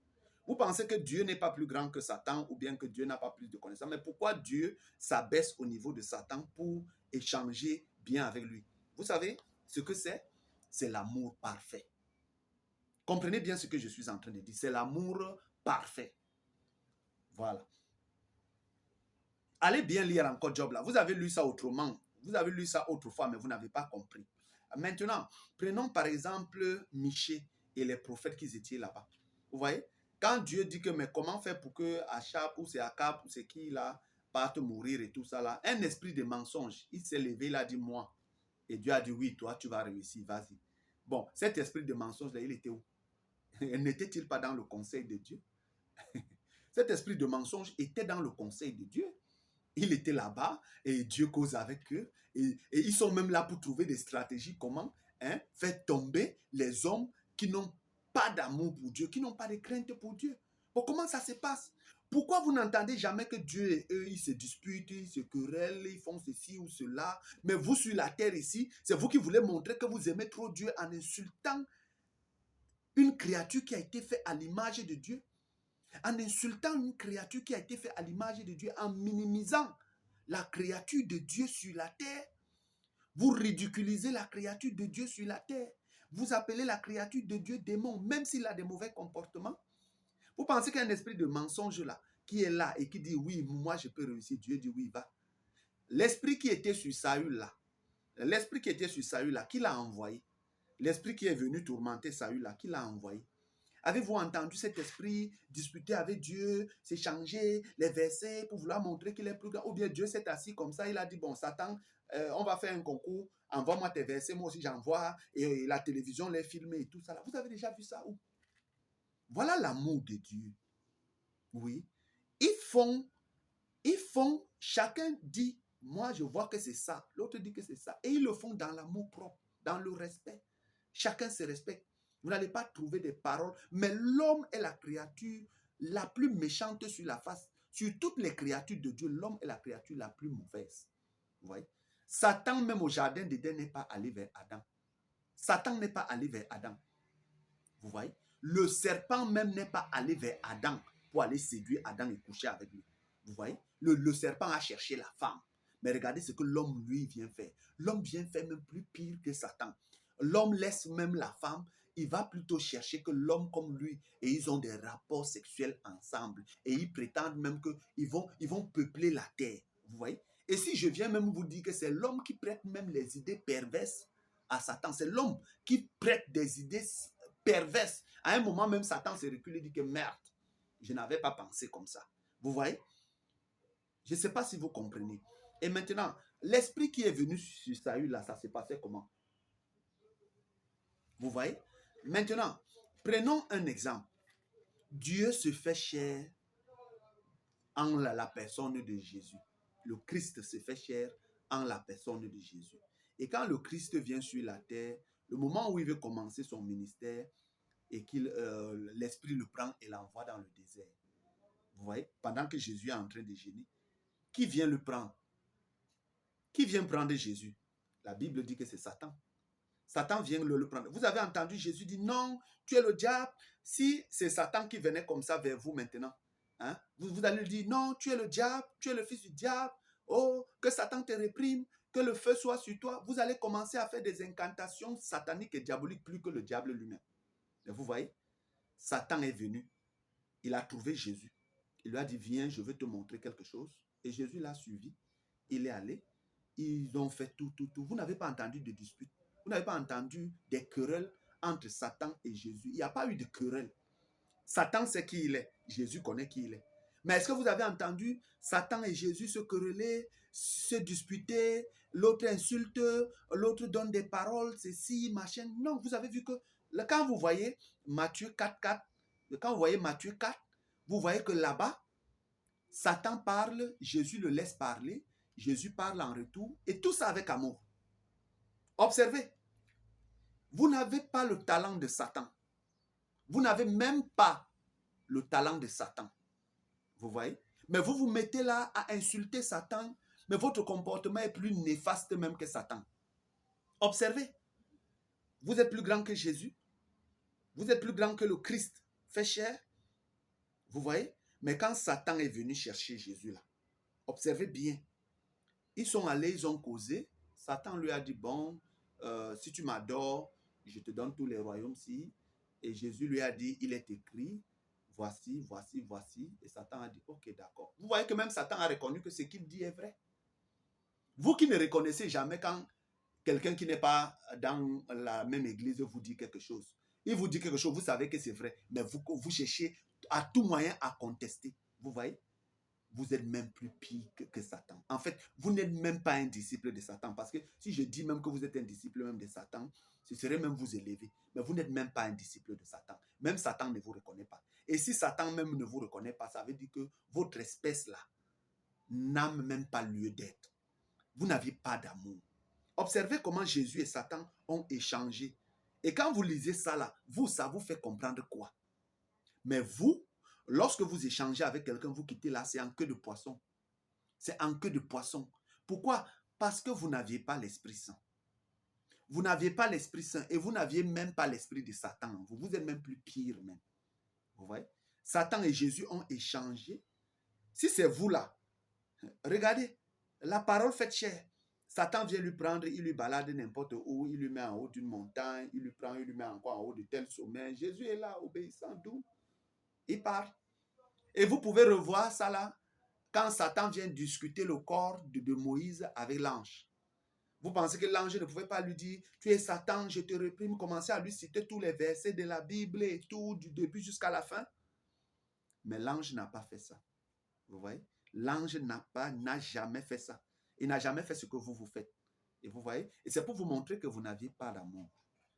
Vous pensez que Dieu n'est pas plus grand que Satan ou bien que Dieu n'a pas plus de connaissances. Mais pourquoi Dieu s'abaisse au niveau de Satan pour échanger bien avec lui? Vous savez ce que c'est? C'est l'amour parfait. Comprenez bien ce que je suis en train de dire. C'est l'amour parfait. Voilà. Allez bien lire encore Job là. Vous avez lu ça autrement. Vous avez lu ça autrefois, mais vous n'avez pas compris. Maintenant, prenons par exemple Michée et les prophètes qui étaient là-bas. Vous voyez? Quand Dieu dit que, mais comment faire pour que Achab ou c'est Akab ou c'est qui là parte mourir et tout ça là, un esprit de mensonge, il s'est levé, il a dit moi. Et Dieu a dit oui, toi tu vas réussir, vas-y. Bon, cet esprit de mensonge là, il était où? N'était-il pas dans le conseil de Dieu? Cet esprit de mensonge était dans le conseil de Dieu. Il était là-bas et Dieu cause avec eux. Et ils sont même là pour trouver des stratégies comment faire tomber les hommes qui n'ont pas d'amour pour Dieu, qui n'ont pas de crainte pour Dieu. Bon, comment ça se passe? Pourquoi vous n'entendez jamais que Dieu et eux, ils se disputent, ils se querellent, ils font ceci ou cela? Mais vous, sur la terre ici, c'est vous qui voulez montrer que vous aimez trop Dieu en insultant une créature qui a été faite à l'image de Dieu, en insultant une créature qui a été faite à l'image de Dieu, en minimisant la créature de Dieu sur la terre. Vous ridiculisez la créature de Dieu sur la terre. Vous appelez la créature de Dieu démon, même s'il a des mauvais comportements. Vous pensez qu'il y a un esprit de mensonge là, qui est là et qui dit oui, moi je peux réussir. Dieu dit oui, va. L'esprit qui était sur Saül là, qui l'a envoyé? L'esprit qui est venu tourmenter Saül là, qui l'a envoyé? Avez-vous entendu cet esprit discuter avec Dieu, s'échanger les versets pour vouloir montrer qu'il est plus grand? Ou bien Dieu s'est assis comme ça, il a dit, bon, Satan, on va faire un concours, envoie-moi tes versets, moi aussi j'envoie, et la télévision les filme et tout ça. Là. Vous avez déjà vu ça où? Voilà l'amour de Dieu. Oui. Ils font, chacun dit, moi je vois que c'est ça, l'autre dit que c'est ça. Et ils le font dans l'amour propre, dans le respect. Chacun se respecte. Vous n'allez pas trouver des paroles, mais l'homme est la créature la plus méchante sur la face. Sur toutes les créatures de Dieu, l'homme est la créature la plus mauvaise. Vous voyez? Satan, même au jardin d'Éden, n'est pas allé vers Adam. Satan n'est pas allé vers Adam. Vous voyez? Le serpent même n'est pas allé vers Adam pour aller séduire Adam et coucher avec lui. Vous voyez? Le serpent a cherché la femme. Mais regardez ce que l'homme, lui, vient faire. L'homme vient faire même plus pire que Satan. L'homme laisse même la femme. Il va plutôt chercher que l'homme comme lui, et ils ont des rapports sexuels ensemble. Et ils prétendent même qu'ils vont peupler la terre. Vous voyez? Et si je viens même vous dire que c'est l'homme qui prête même les idées perverses à Satan, c'est l'homme qui prête des idées perverses. À un moment même, Satan se recule et dit que merde, je n'avais pas pensé comme ça. Vous voyez? Je ne sais pas si vous comprenez. Et maintenant, l'esprit qui est venu sur Saül, là, ça s'est passé comment? Vous voyez? Maintenant, prenons un exemple. Dieu se fait chair en la personne de Jésus. Le Christ se fait chair en la personne de Jésus. Et quand le Christ vient sur la terre, le moment où il veut commencer son ministère et qu'il l'Esprit le prend et l'envoie dans le désert. Vous voyez? Pendant que Jésus est en train de jeûner, qui vient le prendre? Qui vient prendre Jésus? La Bible dit que c'est Satan. Satan vient le prendre. Vous avez entendu Jésus dire non, tu es le diable. Si c'est Satan qui venait comme ça vers vous maintenant, hein, vous allez lui dire non, tu es le diable, tu es le fils du diable. Oh, que Satan te réprime, que le feu soit sur toi. Vous allez commencer à faire des incantations sataniques et diaboliques plus que le diable lui-même. Et vous voyez, Satan est venu. Il a trouvé Jésus. Il lui a dit, viens, je veux te montrer quelque chose. Et Jésus l'a suivi. Il est allé. Ils ont fait tout. Vous n'avez pas entendu de dispute. Vous n'avez pas entendu des querelles entre Satan et Jésus. Il n'y a pas eu de querelle. Satan sait qui il est. Jésus connaît qui il est. Mais est-ce que vous avez entendu Satan et Jésus se quereller, se disputer, l'autre insulte, l'autre donne des paroles, ceci, machin? Non, vous avez vu que quand vous voyez Matthieu 4, quand vous voyez Matthieu 4, vous voyez que là-bas, Satan parle, Jésus le laisse parler, Jésus parle en retour, et tout ça avec amour. Observez, vous n'avez pas le talent de Satan. Vous n'avez même pas le talent de Satan. Vous voyez? Mais vous vous mettez là à insulter Satan, mais votre comportement est plus néfaste même que Satan. Observez, vous êtes plus grand que Jésus, vous êtes plus grand que le Christ fait chair. Vous voyez? Mais quand Satan est venu chercher Jésus là, observez bien. Ils sont allés, ils ont causé. Satan lui a dit, bon, si tu m'adores, je te donne tous les royaumes-ci. Et Jésus lui a dit, il est écrit, voici, voici, voici. Et Satan a dit, ok, d'accord. Vous voyez que même Satan a reconnu que ce qu'il dit est vrai. Vous qui ne reconnaissez jamais quand quelqu'un qui n'est pas dans la même église vous dit quelque chose. Il vous dit quelque chose, vous savez que c'est vrai, mais vous cherchez à tout moyen à contester. Vous voyez? Vous êtes même plus pire que Satan. En fait, vous n'êtes même pas un disciple de Satan. Parce que si je dis même que vous êtes un disciple même de Satan, ce serait même vous élever. Mais vous n'êtes même pas un disciple de Satan. Même Satan ne vous reconnaît pas. Et si Satan même ne vous reconnaît pas, ça veut dire que votre espèce là n'a même pas lieu d'être. Vous n'aviez pas d'amour. Observez comment Jésus et Satan ont échangé. Et quand vous lisez ça là, ça vous fait comprendre quoi? Mais vous, lorsque vous échangez avec quelqu'un, vous quittez là, c'est en queue de poisson. C'est en queue de poisson. Pourquoi? Parce que vous n'aviez pas l'Esprit Saint. Vous n'aviez pas l'Esprit Saint et vous n'aviez même pas l'esprit de Satan. Vous êtes même plus pire même. Vous voyez? Satan et Jésus ont échangé. Si c'est vous là, regardez, la parole faite chair. Satan vient lui prendre, il lui balade n'importe où, il lui met en haut d'une montagne, il lui prend, il lui met encore en haut de tel sommet. Jésus est là, obéissant, doux. Il part. Et vous pouvez revoir ça là, quand Satan vient discuter le corps de Moïse avec l'ange. Vous pensez que l'ange ne pouvait pas lui dire, tu es Satan, je te réprime, commencer à lui citer tous les versets de la Bible et tout, du début jusqu'à la fin. Mais l'ange n'a pas fait ça. Vous voyez? L'ange n'a jamais fait ça. Il n'a jamais fait ce que vous faites. Et vous voyez? Et c'est pour vous montrer que vous n'aviez pas d'amour.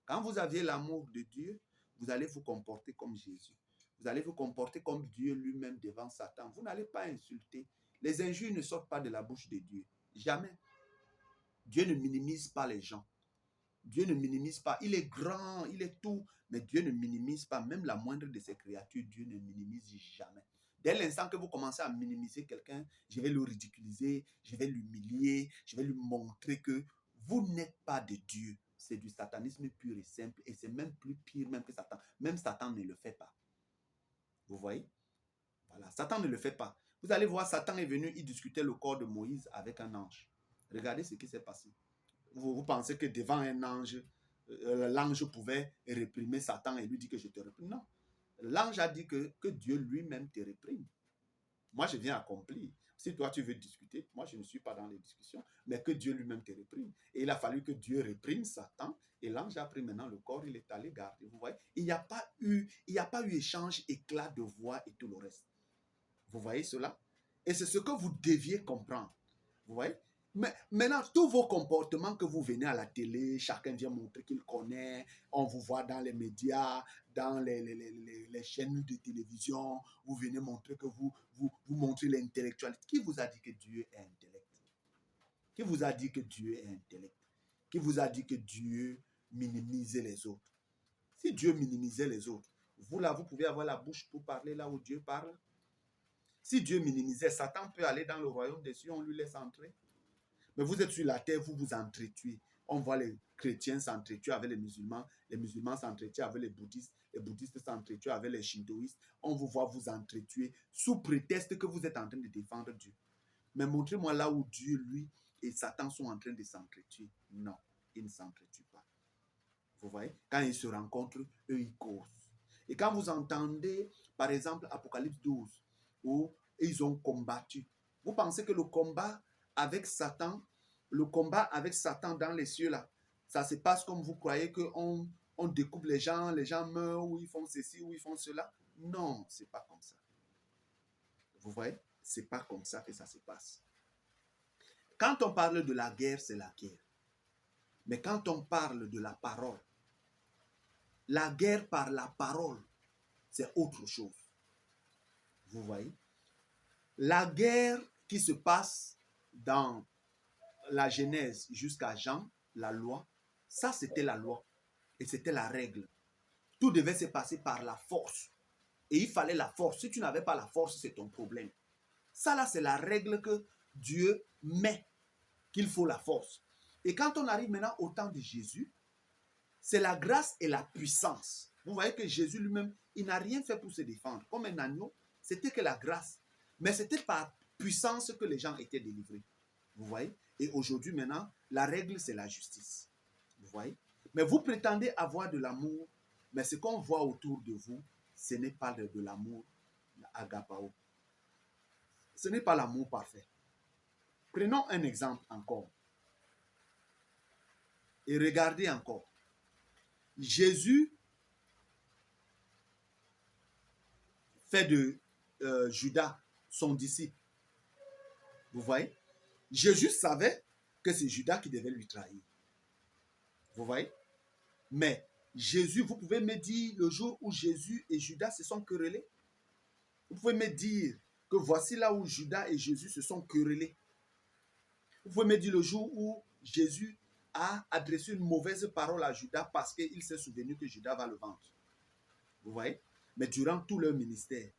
Quand vous aviez l'amour de Dieu, vous allez vous comporter comme Jésus. Vous allez vous comporter comme Dieu lui-même devant Satan. Vous n'allez pas insulter. Les injures ne sortent pas de la bouche de Dieu. Jamais. Dieu ne minimise pas les gens. Dieu ne minimise pas. Il est grand, il est tout. Mais Dieu ne minimise pas. Même la moindre de ses créatures, Dieu ne minimise jamais. Dès l'instant que vous commencez à minimiser quelqu'un, je vais le ridiculiser, je vais l'humilier, je vais lui montrer que vous n'êtes pas de Dieu. C'est du satanisme pur et simple. Et c'est même plus pire même que Satan. Même Satan ne le fait pas. Vous voyez? Voilà, Satan ne le fait pas. Vous allez voir, Satan est venu, il discutait le corps de Moïse avec un ange. Regardez ce qui s'est passé. Vous pensez que devant un ange, l'ange pouvait réprimer Satan et lui dire que je te réprime? Non. L'ange a dit que Dieu lui-même te réprime. Moi, je viens accomplir. Si toi, tu veux discuter, moi, je ne suis pas dans les discussions, mais que Dieu lui-même te réprime. Et il a fallu que Dieu réprime Satan, et l'ange a pris maintenant le corps, il est allé garder. Vous voyez, il n'y a pas eu échange, éclat de voix et tout le reste. Vous voyez cela? Et c'est ce que vous deviez comprendre. Vous voyez? Mais maintenant, tous vos comportements que vous venez à la télé, chacun vient montrer qu'il connaît, on vous voit dans les médias, dans les chaînes de télévision, vous venez montrer que vous montrez l'intellectualité. Qui vous a dit que Dieu est intellect? Qui vous a dit que Dieu est intellect? Qui vous a dit que Dieu minimisait les autres? Si Dieu minimisait les autres, vous là, vous pouvez avoir la bouche pour parler là où Dieu parle. Si Dieu minimisait, Satan peut aller dans le royaume des cieux, on lui laisse entrer. Mais vous êtes sur la terre, vous vous entretuez. On voit les chrétiens s'entretuer avec les musulmans s'entretuer avec les bouddhistes s'entretuer avec les shintoïstes. On vous voit vous entretuer sous prétexte que vous êtes en train de défendre Dieu. Mais montrez-moi là où Dieu, lui, et Satan sont en train de s'entretuer. Non, ils ne s'entretuent pas. Vous voyez? Quand ils se rencontrent, eux, ils causent. Et quand vous entendez, par exemple, Apocalypse 12, où ils ont combattu, vous pensez que le combat avec Satan dans les cieux là, ça se passe comme vous croyez qu'on découpe les gens meurent, ou ils font ceci, ou ils font cela? Non, c'est pas comme ça. Vous voyez? C'est pas comme ça que ça se passe. Quand on parle de la guerre, c'est la guerre. Mais quand on parle de la parole, la guerre par la parole, c'est autre chose. Vous voyez? La guerre qui se passe dans la Genèse jusqu'à Jean, la loi, ça c'était la loi et c'était la règle. Tout devait se passer par la force. Et il fallait la force. Si tu n'avais pas la force, c'est ton problème. Ça là, c'est la règle que Dieu met, qu'il faut la force. Et quand on arrive maintenant au temps de Jésus, c'est la grâce et la puissance. Vous voyez que Jésus lui-même, il n'a rien fait pour se défendre. Comme un agneau, c'était que la grâce. Mais c'était par puissance que les gens étaient délivrés. Vous voyez? Et aujourd'hui, maintenant, la règle, c'est la justice. Vous voyez? Mais vous prétendez avoir de l'amour, mais ce qu'on voit autour de vous, ce n'est pas de l'amour agapao. Ce n'est pas l'amour parfait. Prenons un exemple encore. Et regardez encore. Jésus fait de Judas son disciple. Vous voyez? Jésus savait que c'est Judas qui devait lui trahir. Vous voyez? Mais Jésus, vous pouvez me dire le jour où Jésus et Judas se sont querellés? Vous pouvez me dire que voici là où Judas et Jésus se sont querellés? Vous pouvez me dire le jour où Jésus a adressé une mauvaise parole à Judas parce qu'il s'est souvenu que Judas va le vendre? Vous voyez? Mais durant tout leur ministère,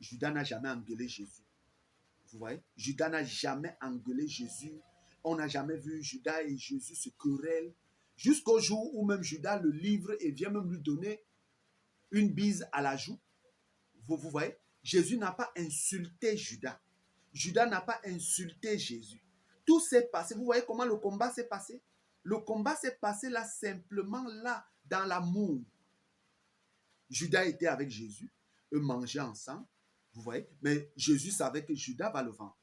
Judas n'a jamais engueulé Jésus. Vous voyez? Judas n'a jamais engueulé Jésus. On n'a jamais vu Judas et Jésus se querellent. Jusqu'au jour où même Judas le livre et vient même lui donner une bise à la joue. Vous voyez? Jésus n'a pas insulté Judas. Judas n'a pas insulté Jésus. Tout s'est passé. Vous voyez comment le combat s'est passé? Le combat s'est passé là, simplement là, dans l'amour. Judas était avec Jésus. Eux mangeaient ensemble. Vous voyez? Mais Jésus savait que Judas va le vendre.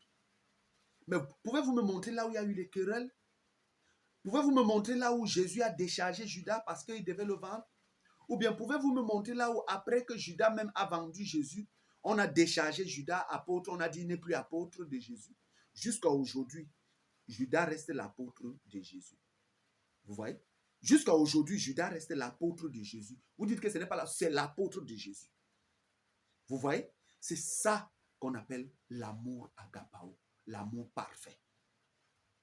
Mais pouvez-vous me montrer là où il y a eu les querelles? Pouvez-vous me montrer là où Jésus a déchargé Judas parce qu'il devait le vendre? Ou bien pouvez-vous me montrer là où après que Judas même a vendu Jésus, on a déchargé Judas apôtre, on a dit il n'est plus apôtre de Jésus. Jusqu'à aujourd'hui, Judas reste l'apôtre de Jésus. Vous voyez? Jusqu'à aujourd'hui, Judas reste l'apôtre de Jésus. Vous dites que ce n'est pas là, c'est l'apôtre de Jésus. Vous voyez? C'est ça qu'on appelle l'amour agapao, l'amour parfait.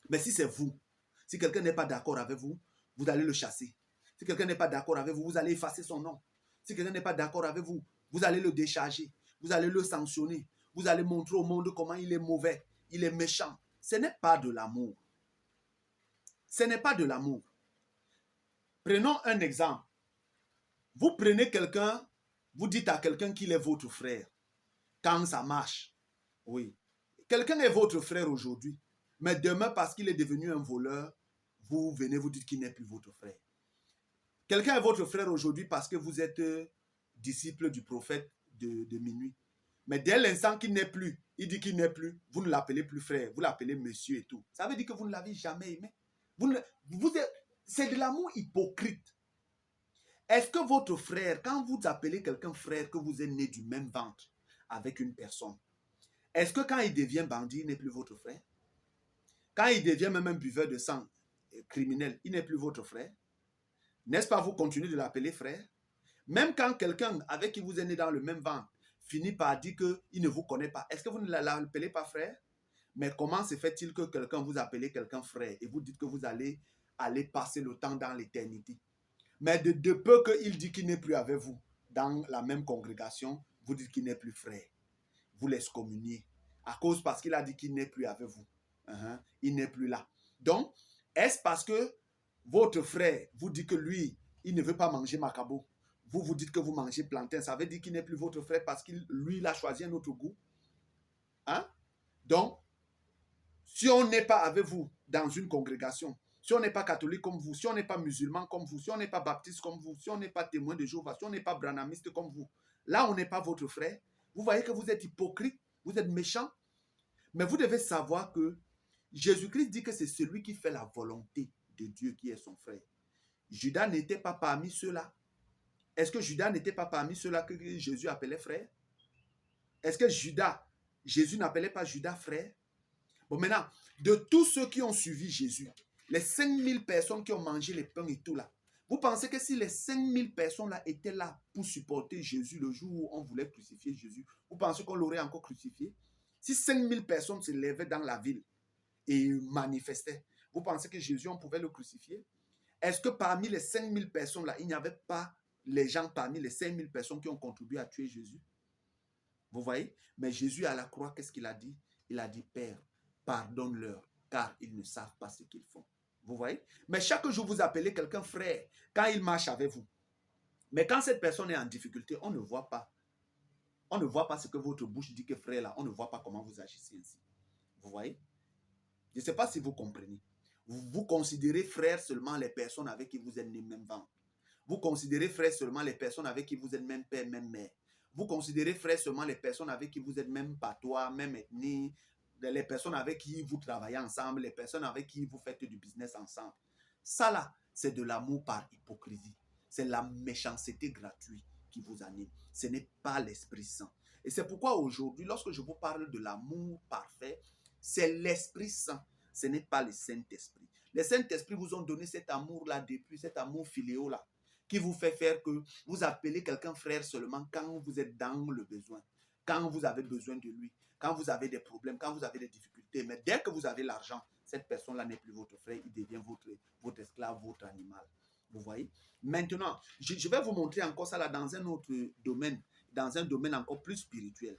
Mais si c'est vous, si quelqu'un n'est pas d'accord avec vous, vous allez le chasser. Si quelqu'un n'est pas d'accord avec vous, vous allez effacer son nom. Si quelqu'un n'est pas d'accord avec vous, vous allez le décharger. Vous allez le sanctionner. Vous allez montrer au monde comment il est mauvais, il est méchant. Ce n'est pas de l'amour. Ce n'est pas de l'amour. Prenons un exemple. Vous prenez quelqu'un, vous dites à quelqu'un qu'il est votre frère. Quand ça marche, oui. Quelqu'un est votre frère aujourd'hui, mais demain, parce qu'il est devenu un voleur, vous venez vous dites qu'il n'est plus votre frère. Quelqu'un est votre frère aujourd'hui parce que vous êtes disciple du prophète de minuit. Mais dès l'instant qu'il n'est plus, il dit qu'il n'est plus, vous ne l'appelez plus frère, vous l'appelez monsieur et tout. Ça veut dire que vous ne l'avez jamais aimé. C'est de l'amour hypocrite. Est-ce que votre frère, quand vous appelez quelqu'un frère, que vous êtes né du même ventre avec une personne, est-ce que quand il devient bandit, il n'est plus votre frère? Quand il devient même un buveur de sang criminel, il n'est plus votre frère? N'est-ce pas vous continuez de l'appeler frère? Même quand quelqu'un avec qui vous êtes né dans le même ventre finit par dire qu'il ne vous connaît pas, est-ce que vous ne l'appelez pas frère? Mais comment se fait-il que quelqu'un vous appelle quelqu'un frère et vous dites que vous allez passer le temps dans l'éternité? Mais de peu qu'il dit qu'il n'est plus avec vous dans la même congrégation, vous dites qu'il n'est plus frère. Vous l'excommuniez. À cause parce qu'il a dit qu'il n'est plus avec vous. Il n'est plus là. Donc, est-ce parce que votre frère vous dit que lui, il ne veut pas manger macabo? Vous dites que vous mangez plantain. Ça veut dire qu'il n'est plus votre frère parce qu'il, lui, il a choisi un autre goût. Donc, si on n'est pas avec vous dans une congrégation, si on n'est pas catholique comme vous, si on n'est pas musulman comme vous, si on n'est pas baptiste comme vous, si on n'est pas témoin de Jéhovah, si on n'est pas branhamiste comme vous, là, on n'est pas votre frère. Vous voyez que vous êtes hypocrite, vous êtes méchant. Mais vous devez savoir que Jésus-Christ dit que c'est celui qui fait la volonté de Dieu qui est son frère. Judas n'était pas parmi ceux-là. Est-ce que Judas n'était pas parmi ceux-là que Jésus appelait frère? Est-ce que Jésus n'appelait pas Judas frère? Bon, maintenant, de tous ceux qui ont suivi Jésus, les 5000 personnes qui ont mangé les pains et tout là, vous pensez que si les 5000 personnes là étaient là pour supporter Jésus le jour où on voulait crucifier Jésus, vous pensez qu'on l'aurait encore crucifié? Si 5000 personnes se levaient dans la ville et manifestaient, vous pensez que Jésus, on pouvait le crucifier? Est-ce que parmi les 5000 personnes là, il n'y avait pas les gens parmi les 5000 personnes qui ont contribué à tuer Jésus? Vous voyez? Mais Jésus à la croix, qu'est-ce qu'il a dit? Il a dit, Père, pardonne-leur, car ils ne savent pas ce qu'ils font. Vous voyez? Mais chaque jour, vous appelez quelqu'un frère quand il marche avec vous. Mais quand cette personne est en difficulté, on ne voit pas. On ne voit pas ce que votre bouche dit que frère là. On ne voit pas comment vous agissez ainsi. Vous voyez? Je ne sais pas si vous comprenez. Vous considérez frère seulement les personnes avec qui vous êtes nés même ventre. Vous considérez frère seulement les personnes avec qui vous êtes même père, même mère. Vous considérez frère seulement les personnes avec qui vous êtes même patois, même ethnie, les personnes avec qui vous travaillez ensemble, les personnes avec qui vous faites du business ensemble. Ça là, c'est de l'amour par hypocrisie. C'est la méchanceté gratuite qui vous anime. Ce n'est pas l'Esprit Saint. Et c'est pourquoi aujourd'hui, lorsque je vous parle de l'amour parfait, c'est l'Esprit Saint. Ce n'est pas le Saint-Esprit. Le Saint-Esprit vous ont donné cet amour-là depuis, cet amour filéo-là, qui vous fait faire que vous appelez quelqu'un frère seulement quand vous êtes dans le besoin, quand vous avez besoin de lui, quand vous avez des problèmes, quand vous avez des difficultés. Mais dès que vous avez l'argent, cette personne-là n'est plus votre frère, il devient votre esclave, votre animal. Vous voyez? Maintenant, je vais vous montrer encore ça là dans un autre domaine, dans un domaine encore plus spirituel.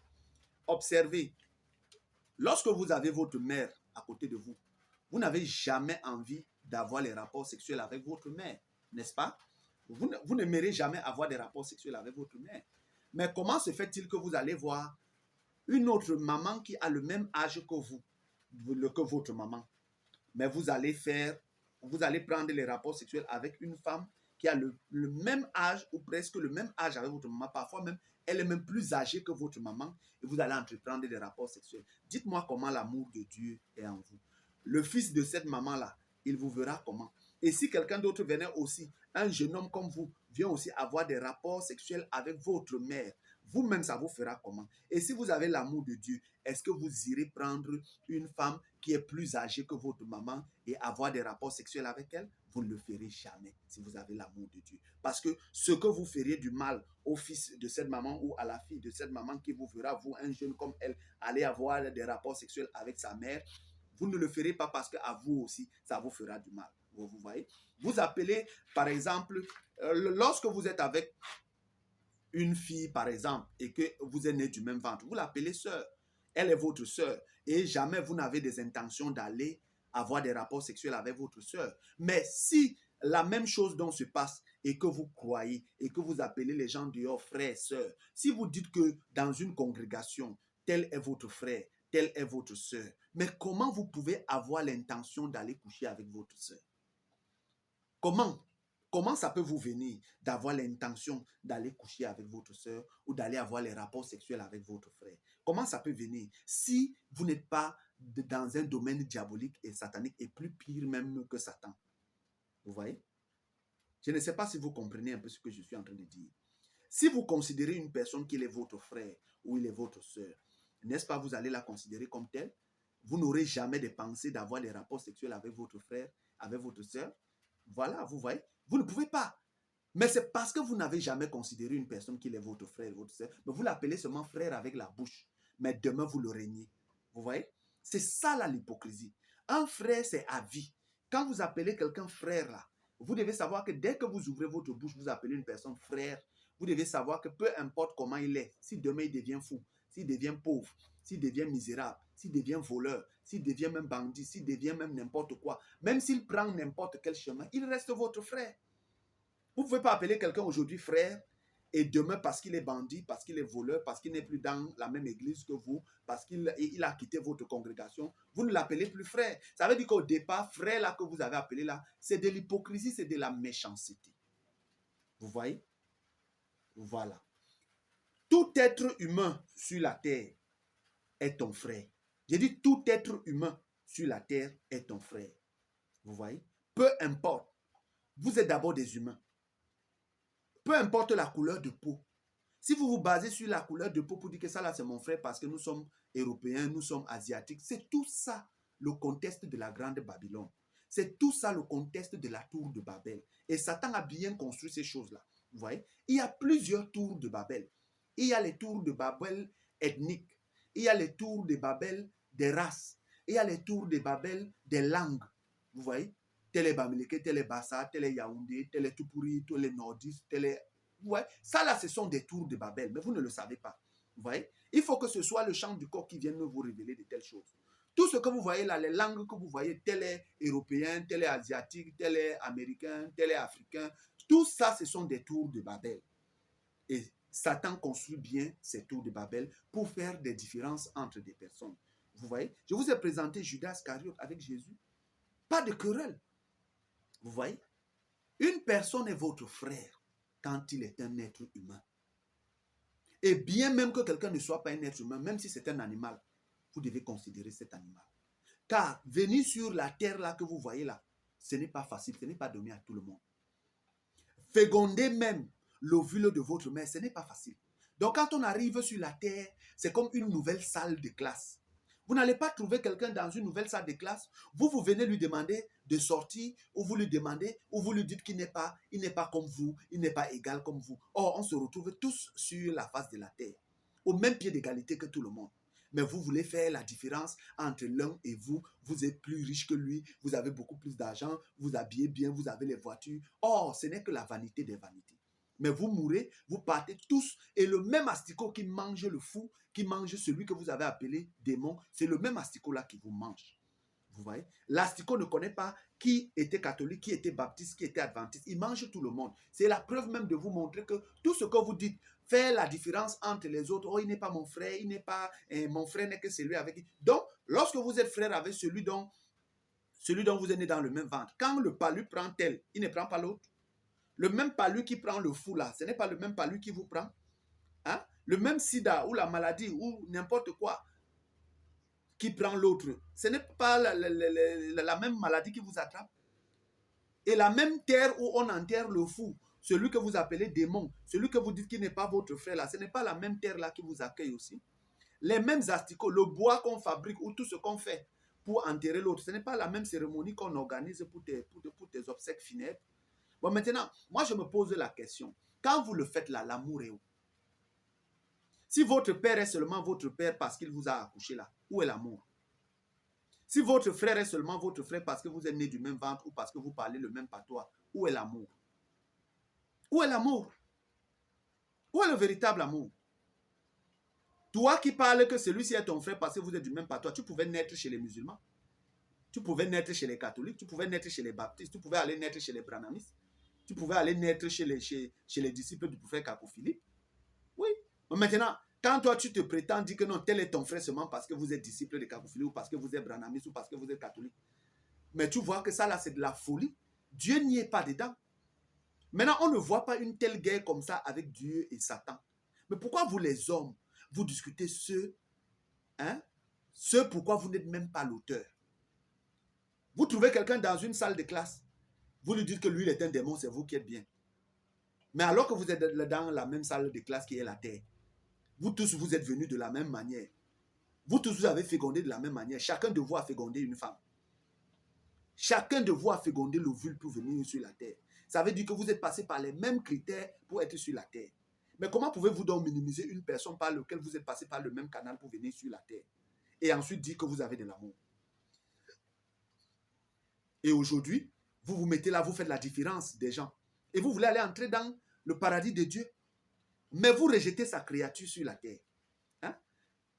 Observez, lorsque vous avez votre mère à côté de vous, vous n'avez jamais envie d'avoir les rapports sexuels avec votre mère, n'est-ce pas? Vous n'aimerez jamais avoir des rapports sexuels avec votre mère. Mais comment se fait-il que vous allez voir une autre maman qui a le même âge que vous, que votre maman, mais vous allez prendre les rapports sexuels avec une femme qui a le même âge ou presque le même âge avec votre maman, parfois même, elle est même plus âgée que votre maman, et vous allez entreprendre des rapports sexuels. Dites-moi comment l'amour de Dieu est en vous. Le fils de cette maman-là, il vous verra comment. Et si quelqu'un d'autre venait aussi, un jeune homme comme vous, vient aussi avoir des rapports sexuels avec votre mère, vous-même, ça vous fera comment? Et si vous avez l'amour de Dieu, est-ce que vous irez prendre une femme qui est plus âgée que votre maman et avoir des rapports sexuels avec elle? Vous ne le ferez jamais si vous avez l'amour de Dieu. Parce que ce que vous feriez du mal au fils de cette maman ou à la fille de cette maman qui vous verra, vous, un jeune comme elle, aller avoir des rapports sexuels avec sa mère, vous ne le ferez pas parce qu'à vous aussi, ça vous fera du mal. Vous voyez? Vous appelez, par exemple, lorsque vous êtes avec une fille, par exemple, et que vous êtes né du même ventre, vous l'appelez sœur. Elle est votre sœur. Et jamais vous n'avez des intentions d'aller avoir des rapports sexuels avec votre sœur. Mais si la même chose dont se passe et que vous croyez et que vous appelez les gens dehors frères, sœurs, si vous dites que dans une congrégation, tel est votre frère, telle est votre sœur, mais comment vous pouvez avoir l'intention d'aller coucher avec votre sœur? Comment ça peut vous venir d'avoir l'intention d'aller coucher avec votre soeur ou d'aller avoir les rapports sexuels avec votre frère? Comment ça peut venir si vous n'êtes pas dans un domaine diabolique et satanique et plus pire même que Satan? Vous voyez? Je ne sais pas si vous comprenez un peu ce que je suis en train de dire. Si vous considérez une personne qu'il est votre frère ou il est votre soeur, n'est-ce pas, vous allez la considérer comme telle? Vous n'aurez jamais de pensée d'avoir des rapports sexuels avec votre frère, avec votre soeur. Voilà, vous voyez? Vous ne pouvez pas. Mais c'est parce que vous n'avez jamais considéré une personne qui est votre frère, votre soeur, mais vous l'appelez seulement frère avec la bouche. Mais demain, vous le régnez. Vous voyez? C'est ça là l'hypocrisie. Un frère, c'est à vie. Quand vous appelez quelqu'un frère là, vous devez savoir que dès que vous ouvrez votre bouche, vous appelez une personne frère. Vous devez savoir que peu importe comment il est, si demain il devient fou, s'il devient pauvre, s'il devient misérable, s'il devient voleur, s'il devient même bandit, s'il devient même n'importe quoi, même s'il prend n'importe quel chemin, il reste votre frère. Vous ne pouvez pas appeler quelqu'un aujourd'hui frère et demain parce qu'il est bandit, parce qu'il est voleur, parce qu'il n'est plus dans la même église que vous, parce qu'il a quitté votre congrégation, vous ne l'appelez plus frère. Ça veut dire qu'au départ, frère là que vous avez appelé là, c'est de l'hypocrisie, c'est de la méchanceté. Vous voyez? Voilà. Tout être humain sur la terre est ton frère. J'ai dit tout être humain sur la terre est ton frère. Vous voyez? Peu importe. Vous êtes d'abord des humains. Peu importe la couleur de peau. Si vous vous basez sur la couleur de peau pour dire que ça là c'est mon frère parce que nous sommes européens, nous sommes asiatiques, c'est tout ça le contexte de la grande Babylone. C'est tout ça le contexte de la tour de Babel. Et Satan a bien construit ces choses-là. Vous voyez? Il y a plusieurs tours de Babel. Il y a les tours de Babel ethniques. Il y a les tours de Babel des races. Il y a les tours de Babel des langues. Vous voyez? Tel est Bamileke, tel est Bassa, tel est Yaoundé, tel est Tupuri, tel est Nordis, tel est... Vous voyez? Ça là, ce sont des tours de Babel, mais vous ne le savez pas. Vous voyez? Il faut que ce soit le champ du corps qui vienne vous révéler de telles choses. Tout ce que vous voyez là, les langues que vous voyez, tel est européen, tel est asiatique, tel est américain, tel est africain, tout ça, ce sont des tours de Babel. Et Satan construit bien ces tours de Babel pour faire des différences entre des personnes. Vous voyez, je vous ai présenté Judas Iscariote avec Jésus. Pas de querelle. Vous voyez, une personne est votre frère quand il est un être humain. Et bien même que quelqu'un ne soit pas un être humain, même si c'est un animal, vous devez considérer cet animal. Car venir sur la terre là que vous voyez là, ce n'est pas facile, ce n'est pas donné à tout le monde. Féconder même l'ovule de votre mère, ce n'est pas facile. Donc quand on arrive sur la terre, c'est comme une nouvelle salle de classe. Vous n'allez pas trouver quelqu'un dans une nouvelle salle de classe. Vous venez lui demander de sortir, ou vous lui demandez, ou vous lui dites qu'il n'est pas comme vous, il n'est pas égal comme vous. Or, on se retrouve tous sur la face de la terre, au même pied d'égalité que tout le monde. Mais vous voulez faire la différence entre l'un et vous. Vous êtes plus riche que lui, vous avez beaucoup plus d'argent, vous habillez bien, vous avez les voitures. Or, ce n'est que la vanité des vanités. Mais vous mourrez, vous partez tous, et le même asticot qui mange le fou, qui mange celui que vous avez appelé démon, c'est le même asticot-là qui vous mange. Vous voyez? L'asticot ne connaît pas qui était catholique, qui était baptiste, qui était adventiste. Il mange tout le monde. C'est la preuve même de vous montrer que tout ce que vous dites fait la différence entre les autres. Oh, il n'est pas mon frère, il n'est pas... mon frère n'est que celui avec qui... Donc, lorsque vous êtes frère avec celui dont vous êtes né dans le même ventre, quand le palu prend tel, il ne prend pas l'autre. Le même palu qui prend le fou là, ce n'est pas le même palu qui vous prend. Hein? Le même sida ou la maladie ou n'importe quoi qui prend l'autre, ce n'est pas la même maladie qui vous attrape. Et la même terre où on enterre le fou, celui que vous appelez démon, celui que vous dites qui n'est pas votre frère là, ce n'est pas la même terre là qui vous accueille aussi. Les mêmes asticots, le bois qu'on fabrique ou tout ce qu'on fait pour enterrer l'autre, ce n'est pas la même cérémonie qu'on organise pour tes obsèques funèbres. Bon, maintenant, moi je me pose la question, quand vous le faites là, l'amour est où? Si votre père est seulement votre père parce qu'il vous a accouché là, où est l'amour? Si votre frère est seulement votre frère parce que vous êtes né du même ventre ou parce que vous parlez le même patois, où est l'amour? Où est l'amour? Où est le véritable amour? Toi qui parles que celui-ci est ton frère parce que vous êtes du même patois, tu pouvais naître chez les musulmans, tu pouvais naître chez les catholiques, tu pouvais naître chez les baptistes, tu pouvais aller naître chez les branhamistes, tu pouvais aller naître chez les disciples du prophète Kako Philippe. Oui. Mais maintenant, quand toi tu te prétends dire que non, tel est ton frère seulement parce que vous êtes disciple de Kako Philippe ou parce que vous êtes branhamiste ou parce que vous êtes catholique, mais tu vois que ça là c'est de la folie. Dieu n'y est pas dedans. Maintenant, on ne voit pas une telle guerre comme ça avec Dieu et Satan. Mais pourquoi vous les hommes, vous discutez ce pourquoi vous n'êtes même pas l'auteur? Vous trouvez quelqu'un dans une salle de classe, vous lui dites que lui il est un démon, c'est vous qui êtes bien. Mais alors que vous êtes dans la même salle de classe qui est la terre, vous tous vous êtes venus de la même manière. Vous tous vous avez fécondé de la même manière. Chacun de vous a fécondé une femme. Chacun de vous a fécondé l'ovule pour venir sur la terre. Ça veut dire que vous êtes passé par les mêmes critères pour être sur la terre. Mais comment pouvez-vous donc minimiser une personne par laquelle vous êtes passé par le même canal pour venir sur la terre et ensuite dire que vous avez de l'amour? Et aujourd'hui, vous vous mettez là, vous faites la différence des gens. Et vous voulez aller entrer dans le paradis de Dieu. Mais vous rejetez sa créature sur la terre. Hein?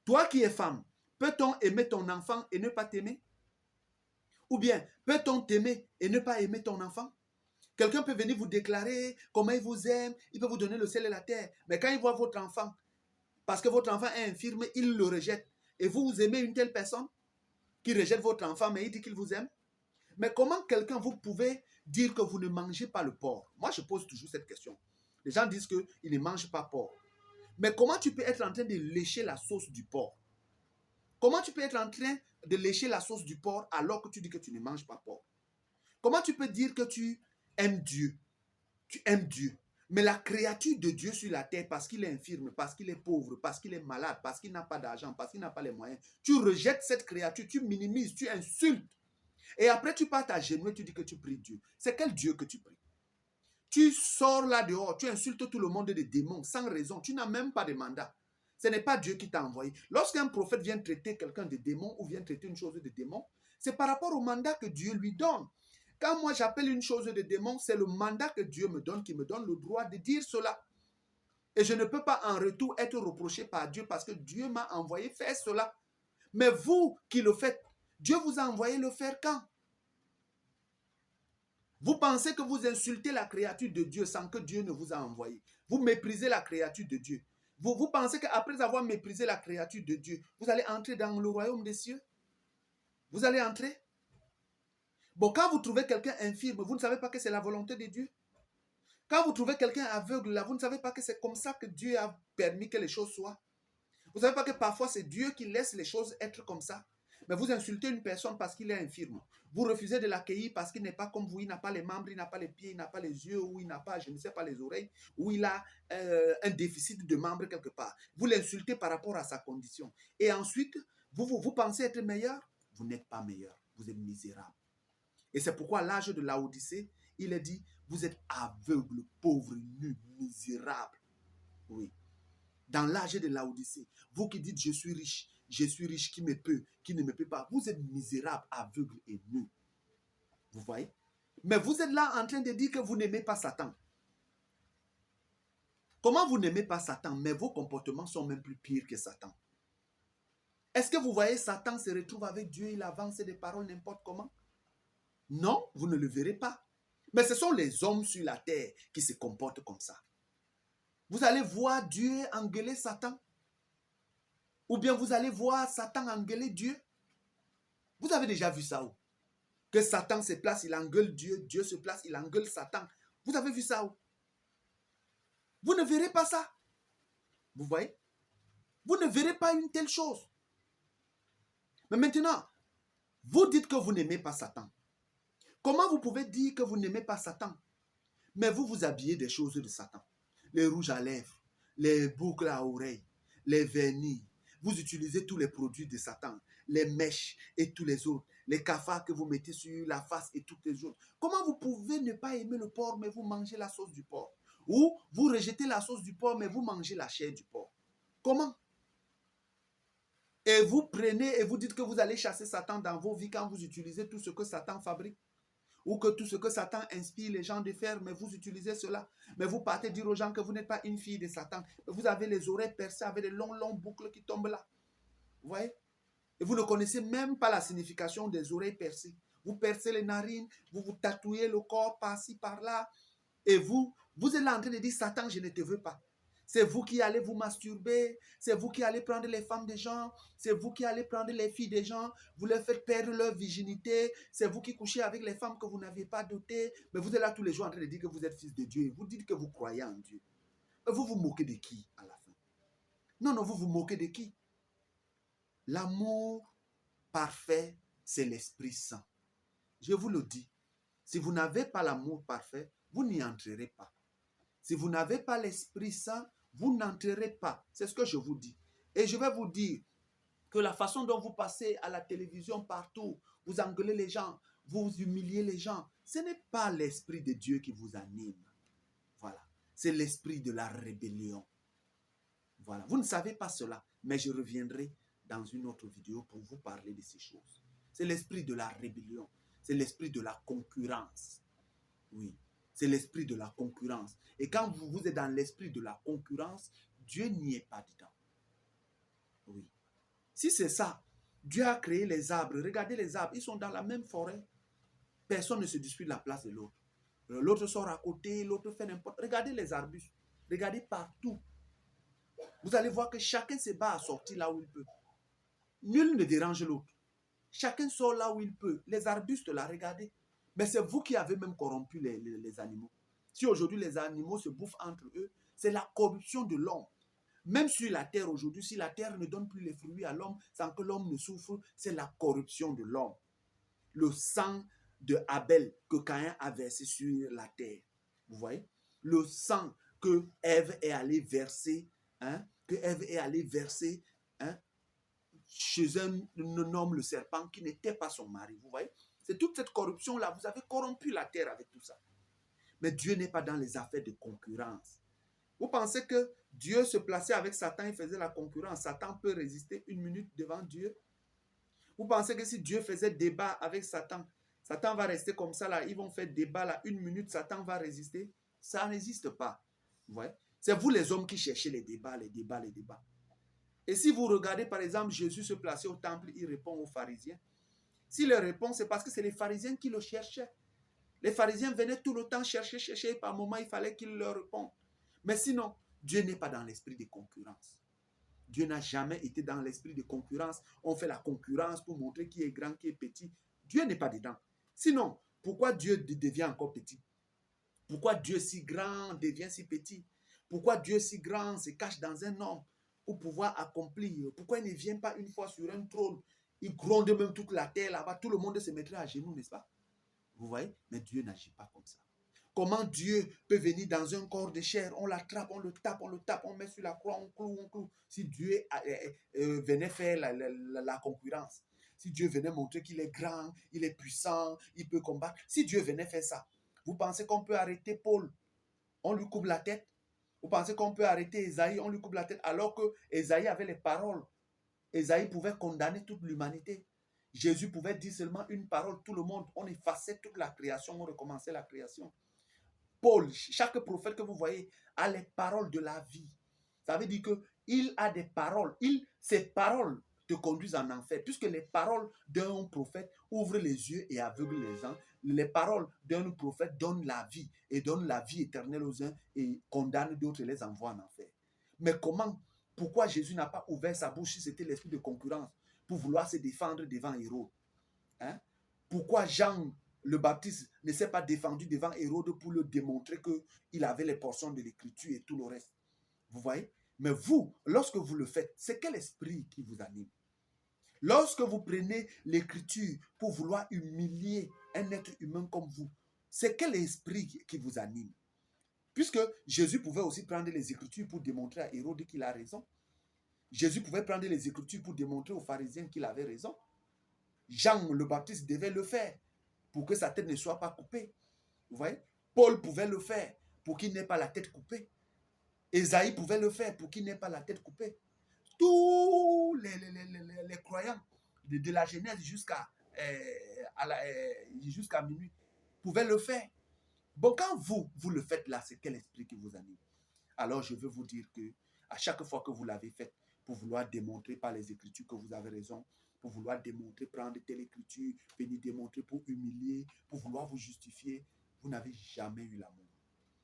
Toi qui es femme, peut-on aimer ton enfant et ne pas t'aimer? Ou bien, peut-on t'aimer et ne pas aimer ton enfant? Quelqu'un peut venir vous déclarer comment il vous aime, il peut vous donner le ciel et la terre. Mais quand il voit votre enfant, parce que votre enfant est infirme, il le rejette. Et vous aimez une telle personne qui rejette votre enfant, mais il dit qu'il vous aime? Mais comment quelqu'un, vous pouvez dire que vous ne mangez pas le porc? Moi, je pose toujours cette question. Les gens disent qu'ils ne mangent pas porc. Mais comment tu peux être en train de lécher la sauce du porc? Comment tu peux être en train de lécher la sauce du porc alors que tu dis que tu ne manges pas porc? Comment tu peux dire que tu aimes Dieu? Tu aimes Dieu. Mais la créature de Dieu sur la terre, parce qu'il est infirme, parce qu'il est pauvre, parce qu'il est malade, parce qu'il n'a pas d'argent, parce qu'il n'a pas les moyens, tu rejettes cette créature, tu minimises, tu insultes. Et après, tu pars à genoux et tu dis que tu pries Dieu. C'est quel Dieu que tu pries? Tu sors là dehors, tu insultes tout le monde des démons sans raison. Tu n'as même pas de mandat. Ce n'est pas Dieu qui t'a envoyé. Lorsqu'un prophète vient traiter quelqu'un de démon ou vient traiter une chose de démon, c'est par rapport au mandat que Dieu lui donne. Quand moi j'appelle une chose de démon, c'est le mandat que Dieu me donne qui me donne le droit de dire cela. Et je ne peux pas en retour être reproché par Dieu parce que Dieu m'a envoyé faire cela. Mais vous qui le faites, Dieu vous a envoyé le faire quand? Vous pensez que vous insultez la créature de Dieu sans que Dieu ne vous a envoyé. Vous méprisez la créature de Dieu. Vous pensez qu'après avoir méprisé la créature de Dieu, vous allez entrer dans le royaume des cieux? Vous allez entrer? Bon, quand vous trouvez quelqu'un infirme, vous ne savez pas que c'est la volonté de Dieu. Quand vous trouvez quelqu'un aveugle, là, vous ne savez pas que c'est comme ça que Dieu a permis que les choses soient. Vous ne savez pas que parfois c'est Dieu qui laisse les choses être comme ça. Mais vous insultez une personne parce qu'il est infirme. Vous refusez de l'accueillir parce qu'il n'est pas comme vous. Il n'a pas les membres, il n'a pas les pieds, il n'a pas les yeux, ou il n'a pas, je ne sais pas, les oreilles, ou il a un déficit de membres quelque part. Vous l'insultez par rapport à sa condition. Et ensuite, vous pensez être meilleur? Vous n'êtes pas meilleur. Vous êtes misérable. Et c'est pourquoi à l'âge de Laodicée, il est dit, vous êtes aveugle, pauvre, nu, misérable. Oui. Dans l'âge de Laodicée, vous qui dites je suis riche qui me peut, qui ne me peut pas, vous êtes misérable, aveugle et nu. Vous voyez? Mais vous êtes là en train de dire que vous n'aimez pas Satan. Comment vous n'aimez pas Satan? Mais vos comportements sont même plus pires que Satan. Est-ce que vous voyez Satan se retrouve avec Dieu, il avance des paroles n'importe comment? Non, vous ne le verrez pas. Mais ce sont les hommes sur la terre qui se comportent comme ça. Vous allez voir Dieu engueuler Satan. Ou bien vous allez voir Satan engueuler Dieu. Vous avez déjà vu ça où? Que Satan se place, il engueule Dieu. Dieu se place, il engueule Satan. Vous avez vu ça où? Vous ne verrez pas ça. Vous voyez? Vous ne verrez pas une telle chose. Mais maintenant, vous dites que vous n'aimez pas Satan. Comment vous pouvez dire que vous n'aimez pas Satan? Mais vous vous habillez des choses de Satan. Les rouges à lèvres, les boucles à oreilles, les vernis. Vous utilisez tous les produits de Satan, les mèches et tous les autres, les cafards que vous mettez sur la face et toutes les autres. Comment vous pouvez ne pas aimer le porc, mais vous mangez la sauce du porc? Ou vous rejetez la sauce du porc, mais vous mangez la chair du porc? Comment? Et vous prenez et vous dites que vous allez chasser Satan dans vos vies quand vous utilisez tout ce que Satan fabrique? Ou que tout ce que Satan inspire les gens de faire, mais vous utilisez cela. Mais vous partez dire aux gens que vous n'êtes pas une fille de Satan. Vous avez les oreilles percées avec des longs boucles qui tombent là. Vous voyez? Et vous ne connaissez même pas la signification des oreilles percées. Vous percez les narines, vous vous tatouez le corps par-ci, par-là. Et vous êtes là en train de dire, Satan, je ne te veux pas. C'est vous qui allez vous masturber, c'est vous qui allez prendre les femmes des gens, c'est vous qui allez prendre les filles des gens, vous leur faites perdre leur virginité, c'est vous qui couchez avec les femmes que vous n'avez pas dotées, mais vous êtes là tous les jours en train de dire que vous êtes fils de Dieu, vous dites que vous croyez en Dieu. Mais vous vous moquez de qui à la fin? Non, vous vous moquez de qui? L'amour parfait, c'est l'Esprit Saint. Je vous le dis, si vous n'avez pas l'amour parfait, vous n'y entrerez pas. Si vous n'avez pas l'Esprit Saint, vous n'entrerez pas. C'est ce que je vous dis. Et je vais vous dire que la façon dont vous passez à la télévision partout, vous engueulez les gens, vous humiliez les gens, ce n'est pas l'Esprit de Dieu qui vous anime. Voilà. C'est l'esprit de la rébellion. Voilà. Vous ne savez pas cela, mais je reviendrai dans une autre vidéo pour vous parler de ces choses. C'est l'esprit de la rébellion. C'est l'esprit de la concurrence. Oui. C'est l'esprit de la concurrence. Et quand vous êtes dans l'esprit de la concurrence, Dieu n'y est pas dedans. Oui. Si c'est ça, Dieu a créé les arbres. Regardez les arbres, ils sont dans la même forêt. Personne ne se dispute la place de l'autre. L'autre sort à côté, l'autre fait n'importe. Regardez les arbustes. Regardez partout. Vous allez voir que chacun se bat à sortir là où il peut. Nul ne dérange l'autre. Chacun sort là où il peut. Les arbustes là, regardez. Mais c'est vous qui avez même corrompu les animaux. Si aujourd'hui les animaux se bouffent entre eux, c'est la corruption de l'homme. Même sur la terre aujourd'hui, si la terre ne donne plus les fruits à l'homme sans que l'homme ne souffre, c'est la corruption de l'homme. Le sang de Abel que Caïn a versé sur la terre. Vous voyez? Le sang que Ève est allée verser, chez un homme, le serpent, qui n'était pas son mari. Vous voyez? C'est toute cette corruption-là. Vous avez corrompu la terre avec tout ça. Mais Dieu n'est pas dans les affaires de concurrence. Vous pensez que Dieu se plaçait avec Satan et faisait la concurrence? Satan peut résister une minute devant Dieu? Vous pensez que si Dieu faisait débat avec Satan, Satan va rester comme ça là, ils vont faire débat là, une minute, Satan va résister? Ça n'existe pas. Vous voyez? C'est vous les hommes qui cherchez les débats, les débats, les débats. Et si vous regardez par exemple Jésus se placer au temple, il répond aux pharisiens. Si leur réponse, c'est parce que c'est les pharisiens qui le cherchaient. Les pharisiens venaient tout le temps chercher, et par moment il fallait qu'ils leur répondent. Mais sinon, Dieu n'est pas dans l'esprit de concurrence. Dieu n'a jamais été dans l'esprit de concurrence. On fait la concurrence pour montrer qui est grand, qui est petit. Dieu n'est pas dedans. Sinon, pourquoi Dieu devient encore petit? Pourquoi Dieu si grand devient si petit? Pourquoi Dieu si grand se cache dans un homme pour pouvoir accomplir? Pourquoi il ne vient pas une fois sur un trône? Il gronde même toute la terre là-bas. Tout le monde se mettrait à genoux, n'est-ce pas? Vous voyez? Mais Dieu n'agit pas comme ça. Comment Dieu peut venir dans un corps de chair? On l'attrape, on le tape, on met sur la croix, on cloue. Si Dieu venait faire la concurrence, si Dieu venait montrer qu'il est grand, il est puissant, il peut combattre, si Dieu venait faire ça, vous pensez qu'on peut arrêter Paul? On lui coupe la tête. Vous pensez qu'on peut arrêter Ésaïe? On lui coupe la tête alors que Ésaïe avait les paroles. Ésaïe pouvait condamner toute l'humanité. Jésus pouvait dire seulement une parole, tout le monde, on effaçait toute la création, on recommençait la création. Paul, chaque prophète que vous voyez, a les paroles de la vie. Ça veut dire qu'il a des paroles. Ces paroles te conduisent en enfer, puisque les paroles d'un prophète ouvrent les yeux et aveuglent les gens. Les paroles d'un prophète donnent la vie et donnent la vie éternelle aux uns et condamnent d'autres et les envoient en enfer. Mais pourquoi Jésus n'a pas ouvert sa bouche si c'était l'esprit de concurrence pour vouloir se défendre devant Hérode? Hein? Pourquoi Jean le Baptiste ne s'est pas défendu devant Hérode pour le démontrer qu'il avait les portions de l'écriture et tout le reste? Vous voyez? Mais vous, lorsque vous le faites, c'est quel esprit qui vous anime? Lorsque vous prenez l'écriture pour vouloir humilier un être humain comme vous, c'est quel esprit qui vous anime? Puisque Jésus pouvait aussi prendre les écritures pour démontrer à Hérode qu'il a raison. Jésus pouvait prendre les écritures pour démontrer aux pharisiens qu'il avait raison. Jean le Baptiste devait le faire pour que sa tête ne soit pas coupée. Vous voyez? Paul pouvait le faire pour qu'il n'ait pas la tête coupée. Ésaïe pouvait le faire pour qu'il n'ait pas la tête coupée. Tous les croyants de la Genèse jusqu'à minuit pouvaient le faire. Bon, quand vous le faites là, c'est quel esprit qui vous anime? Alors je veux vous dire que à chaque fois que vous l'avez fait, pour vouloir démontrer par les Écritures que vous avez raison, pour vouloir démontrer, prendre telle écriture, venir démontrer pour humilier, pour vouloir vous justifier, vous n'avez jamais eu l'amour.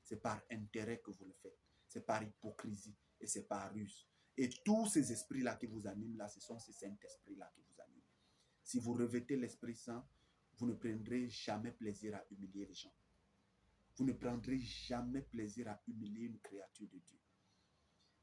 C'est par intérêt que vous le faites. C'est par hypocrisie et c'est par ruse. Et tous ces esprits-là qui vous animent, là, ce sont ces Saint-Esprits-là qui vous animent. Si vous revêtez l'Esprit Saint, vous ne prendrez jamais plaisir à humilier les gens. Vous ne prendrez jamais plaisir à humilier une créature de Dieu.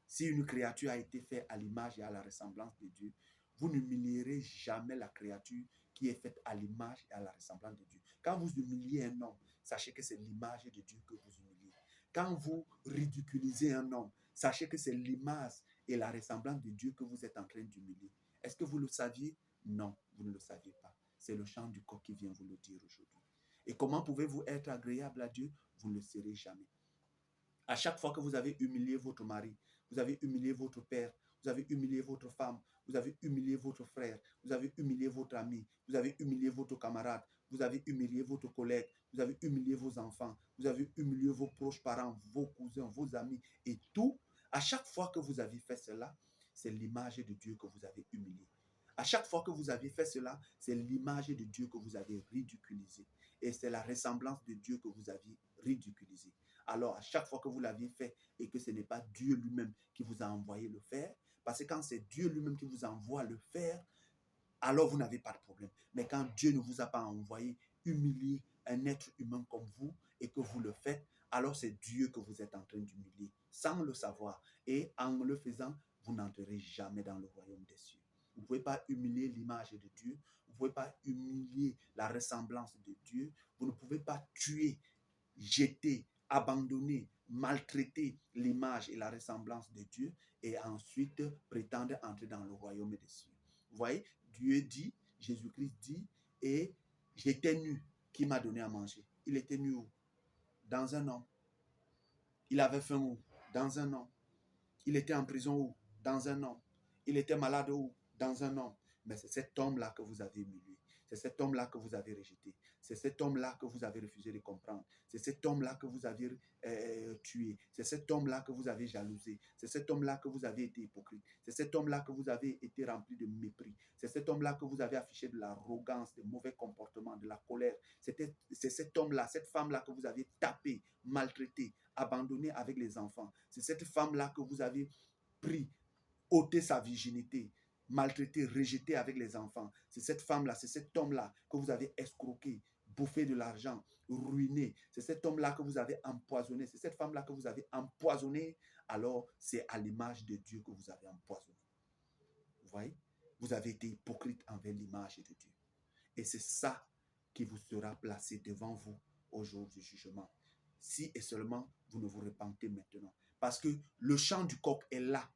Si une créature a été faite à l'image et à la ressemblance de Dieu, vous n'humilierez jamais la créature qui est faite à l'image et à la ressemblance de Dieu. Quand vous humiliez un homme, sachez que c'est l'image de Dieu que vous humiliez. Quand vous ridiculisez un homme, sachez que c'est l'image et la ressemblance de Dieu que vous êtes en train d'humilier. Est-ce que vous le saviez? Non, vous ne le saviez pas. C'est le chant du coq qui vient vous le dire aujourd'hui. Et comment pouvez-vous être agréable à Dieu? Vous ne le serez jamais. À chaque fois que vous avez humilié votre mari, vous avez humilié votre père, vous avez humilié votre femme, vous avez humilié votre frère, vous avez humilié votre ami, vous avez humilié votre camarade, vous avez humilié votre collègue, vous avez humilié vos enfants, vous avez humilié vos proches parents, vos cousins, vos amis et tout. À chaque fois que vous avez fait cela, c'est l'image de Dieu que vous avez humilié. À chaque fois que vous avez fait cela, c'est l'image de Dieu que vous avez ridiculisé. Et c'est la ressemblance de Dieu que vous avez ridiculisé. Alors, à chaque fois que vous l'aviez fait et que ce n'est pas Dieu lui-même qui vous a envoyé le faire, parce que quand c'est Dieu lui-même qui vous envoie le faire, alors vous n'avez pas de problème. Mais quand Dieu ne vous a pas envoyé humilier un être humain comme vous et que vous le faites, alors c'est Dieu que vous êtes en train d'humilier sans le savoir. Et en le faisant, vous n'entrerez jamais dans le royaume des cieux. Vous ne pouvez pas humilier l'image de Dieu. Vous ne pouvez pas humilier la ressemblance de Dieu. Vous ne pouvez pas tuer, jeter, abandonner, maltraiter l'image et la ressemblance de Dieu et ensuite prétendre entrer dans le royaume des cieux. Vous voyez, Dieu dit, Jésus-Christ dit, et j'étais nu, qui m'a donné à manger. Il était nu où? Dans un homme. Il avait faim où? Dans un homme. Il était en prison où? Dans un homme. Il était malade où? Dans un homme. Mais c'est cet homme-là que vous avez humilié. C'est cet homme-là que vous avez rejeté. C'est cet homme-là que vous avez refusé de comprendre. C'est cet homme-là que vous avez tué. C'est cet homme-là que vous avez jalousé. C'est cet homme-là que vous avez été hypocrite. C'est cet homme-là que vous avez été rempli de mépris. C'est cet homme-là que vous avez affiché de l'arrogance, de mauvais comportements, de la colère. C'est cet homme-là, cette femme-là que vous avez tapé, maltraité, abandonné avec les enfants. C'est cette femme-là que vous avez pris, ôté sa virginité, maltraité, rejeté avec les enfants. C'est cette femme-là, c'est cet homme-là que vous avez escroqué, bouffé de l'argent, ruiné. C'est cet homme-là que vous avez empoisonné. C'est cette femme-là que vous avez empoisonné. Alors, c'est à l'image de Dieu que vous avez empoisonné. Vous voyez? Vous avez été hypocrite envers l'image de Dieu. Et c'est ça qui vous sera placé devant vous au jour du jugement. Si et seulement vous ne vous repentez maintenant. Parce que le chant du coq est là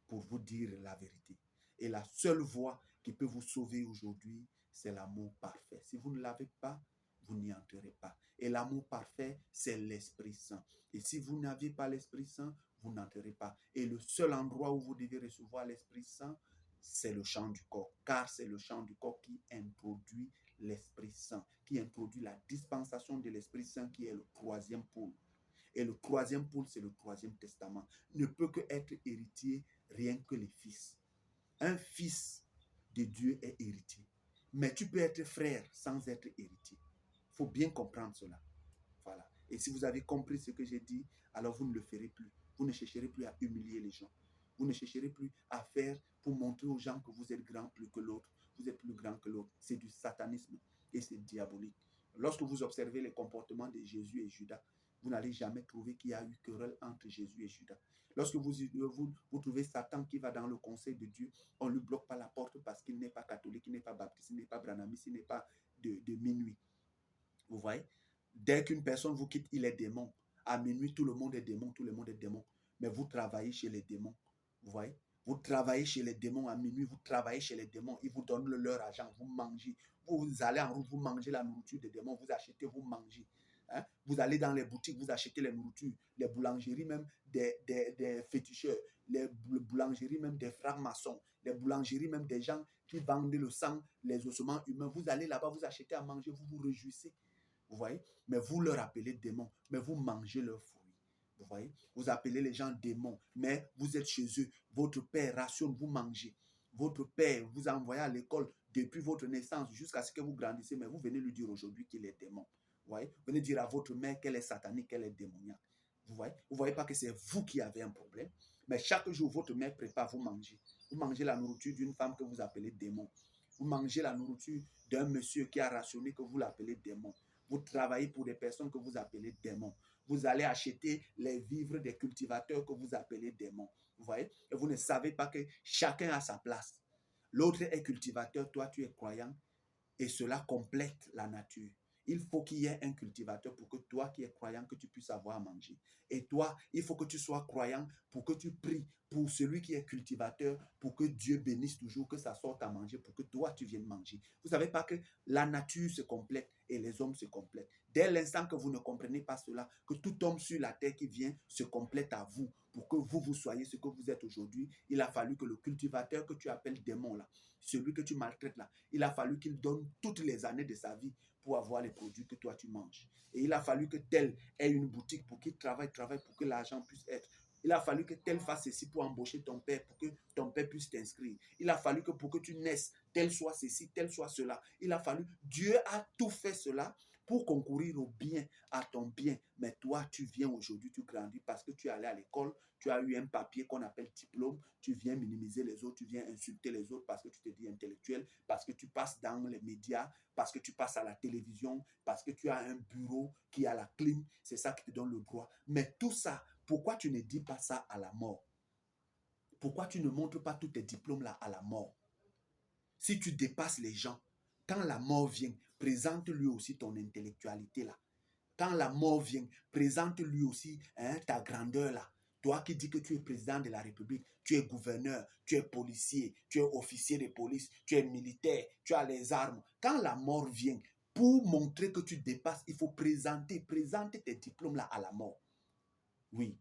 pour vous dire la vérité. Et la seule voie qui peut vous sauver aujourd'hui, c'est l'amour parfait. Si vous ne l'avez pas, vous n'y entrerez pas. Et l'amour parfait, c'est l'Esprit Saint. Et si vous n'aviez pas l'Esprit Saint, vous n'entrerez pas. Et le seul endroit où vous devez recevoir l'Esprit Saint, c'est le chant du corps. Car c'est le chant du corps qui introduit l'Esprit Saint, qui introduit la dispensation de l'Esprit Saint, qui est le troisième pôle. Et le troisième pôle, c'est le troisième testament. Ne peut que être héritier rien que les fils. Un fils de Dieu est héritier. Mais tu peux être frère sans être héritier. Il faut bien comprendre cela. Voilà. Et si vous avez compris ce que j'ai dit, alors vous ne le ferez plus. Vous ne chercherez plus à humilier les gens. Vous ne chercherez plus à faire pour montrer aux gens que vous êtes grand plus que l'autre. Vous êtes plus grand que l'autre. C'est du satanisme et c'est diabolique. Lorsque vous observez les comportements de Jésus et Judas, vous n'allez jamais trouver qu'il y a eu querelle entre Jésus et Judas. Lorsque vous trouvez Satan qui va dans le conseil de Dieu, on ne lui bloque pas la porte parce qu'il n'est pas catholique, il n'est pas baptiste, il n'est pas branamiste, il n'est pas de minuit. Vous voyez? Dès qu'une personne vous quitte, il est démon. À minuit, tout le monde est démon, tout le monde est démon. Mais vous travaillez chez les démons. Vous voyez? Vous travaillez chez les démons à minuit, vous travaillez chez les démons, ils vous donnent leur argent, vous mangez. Vous allez en route, vous mangez la nourriture des démons, vous achetez, vous mangez. Hein? Vous allez dans les boutiques, vous achetez les nourritures, les boulangeries même des féticheurs, les boulangeries même des francs-maçons, les boulangeries même des gens qui vendent le sang, les ossements humains. Vous allez là-bas, vous achetez à manger, vous vous réjouissez. Vous voyez? Mais vous leur appelez démons, mais vous mangez leurs fruits. Vous voyez? Vous appelez les gens démons, mais vous êtes chez eux. Votre père rationne, vous mangez. Votre père vous a envoyé à l'école depuis votre naissance jusqu'à ce que vous grandissez, mais vous venez lui dire aujourd'hui qu'il est démon. Vous voyez? Vous venez dire à votre mère qu'elle est satanique, qu'elle est démoniaque. Vous voyez? Vous ne voyez pas que c'est vous qui avez un problème, mais chaque jour, votre mère prépare, vous mangez. Vous mangez la nourriture d'une femme que vous appelez démon. Vous mangez la nourriture d'un monsieur qui a rationné que vous l'appelez démon. Vous travaillez pour des personnes que vous appelez démons. Vous allez acheter les vivres des cultivateurs que vous appelez démons. Vous voyez? Et vous ne savez pas que chacun a sa place. L'autre est cultivateur, toi tu es croyant. Et cela complète la nature. Il faut qu'il y ait un cultivateur pour que toi qui es croyant, que tu puisses avoir à manger. Et toi, il faut que tu sois croyant pour que tu pries pour celui qui est cultivateur, pour que Dieu bénisse toujours, que ça sorte à manger, pour que toi tu viennes manger. Vous ne savez pas que la nature se complète et les hommes se complètent. Dès l'instant que vous ne comprenez pas cela, que tout homme sur la terre qui vient se complète à vous, pour que vous soyez ce que vous êtes aujourd'hui, il a fallu que le cultivateur que tu appelles démon là, celui que tu maltraites là, il a fallu qu'il donne toutes les années de sa vie pour avoir les produits que toi tu manges. Et il a fallu que tel ait une boutique pour qu'il travaille pour que l'argent puisse être. Il a fallu que tel fasse ceci pour embaucher ton père, pour que ton père puisse t'inscrire. Il a fallu que pour que tu naisses, tel soit ceci, tel soit cela. Il a fallu, Dieu a tout fait cela pour concourir au bien, à ton bien. Mais toi, tu viens aujourd'hui, tu grandis parce que tu es allé à l'école, tu as eu un papier qu'on appelle diplôme, tu viens minimiser les autres, tu viens insulter les autres parce que tu te dis intellectuel, parce que tu passes dans les médias, parce que tu passes à la télévision, parce que tu as un bureau qui a la clim, c'est ça qui te donne le droit. Mais tout ça, pourquoi tu ne dis pas ça à la mort? Pourquoi tu ne montres pas tous tes diplômes là à la mort? Si tu dépasses les gens, quand la mort vient, présente lui aussi ton intellectualité là. Quand la mort vient, présente lui aussi ta grandeur là. Toi qui dis que tu es président de la République, tu es gouverneur, tu es policier, tu es officier de police, tu es militaire, tu as les armes. Quand la mort vient, pour montrer que tu dépasses, il faut présenter tes diplômes là à la mort. Oui.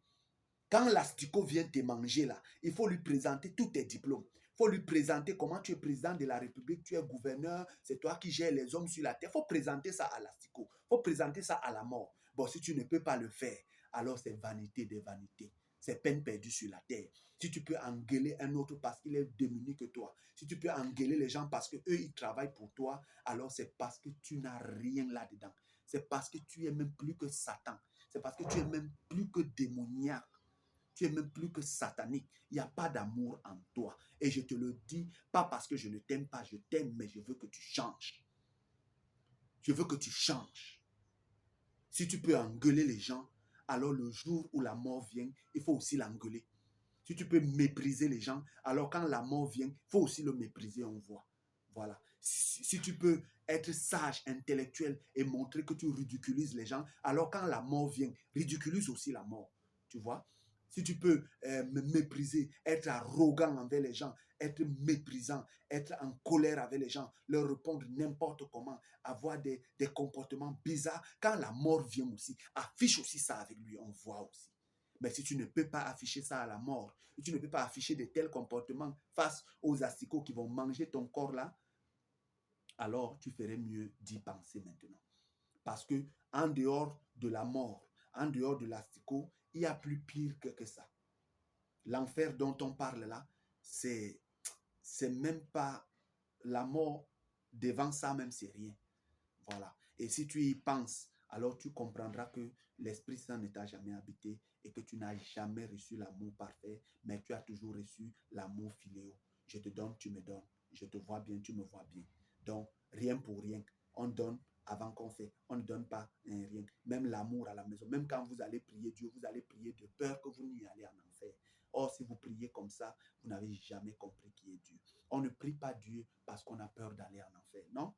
Quand l'asticot vient te manger là, il faut lui présenter tous tes diplômes. Il faut lui présenter comment tu es président de la République, tu es gouverneur, c'est toi qui gères les hommes sur la terre. Il faut présenter ça à l'asticot. Il faut présenter ça à la mort. Bon, si tu ne peux pas le faire, alors c'est vanité des vanités. C'est peine perdue sur la terre. Si tu peux engueuler un autre parce qu'il est démuni que toi, si tu peux engueuler les gens parce qu'eux, ils travaillent pour toi, alors c'est parce que tu n'as rien là-dedans. C'est parce que tu es même plus que Satan. C'est parce que tu es même plus que démoniaque. Tu es même plus que satanique. Il n'y a pas d'amour en toi. Et je te le dis, pas parce que je ne t'aime pas, je t'aime, mais je veux que tu changes. Je veux que tu changes. Si tu peux engueuler les gens, alors le jour où la mort vient, il faut aussi l'engueuler. Si tu peux mépriser les gens, alors quand la mort vient, il faut aussi le mépriser, on voit. Voilà. Si tu peux être sage, intellectuel et montrer que tu ridiculises les gens, alors quand la mort vient, ridiculise aussi la mort. Tu vois? Si tu peux me mépriser, être arrogant envers les gens, être méprisant, être en colère avec les gens, leur répondre n'importe comment, avoir des comportements bizarres, quand la mort vient aussi, affiche aussi ça avec lui, on voit aussi. Mais si tu ne peux pas afficher ça à la mort, si tu ne peux pas afficher de tels comportements face aux asticots qui vont manger ton corps là, alors tu ferais mieux d'y penser maintenant. Parce que en dehors de la mort, en dehors de l'asticot, il y a plus pire que ça. L'enfer dont on parle là, c'est même pas la mort devant ça même, c'est rien. Voilà. Et si tu y penses, alors tu comprendras que l'Esprit Saint ne t'a jamais habité et que tu n'as jamais reçu l'amour parfait, mais tu as toujours reçu l'amour filéo. Je te donne, tu me donnes. Je te vois bien, tu me vois bien. Donc, rien pour rien. On donne avant qu'on fait. On ne donne pas rien. Même l'amour à la maison. Même quand vous allez prier Dieu, vous allez prier de peur que vous n'y allez en enfer. Or, si vous priez comme ça, vous n'avez jamais compris qui est Dieu. On ne prie pas Dieu parce qu'on a peur d'aller en enfer. Non?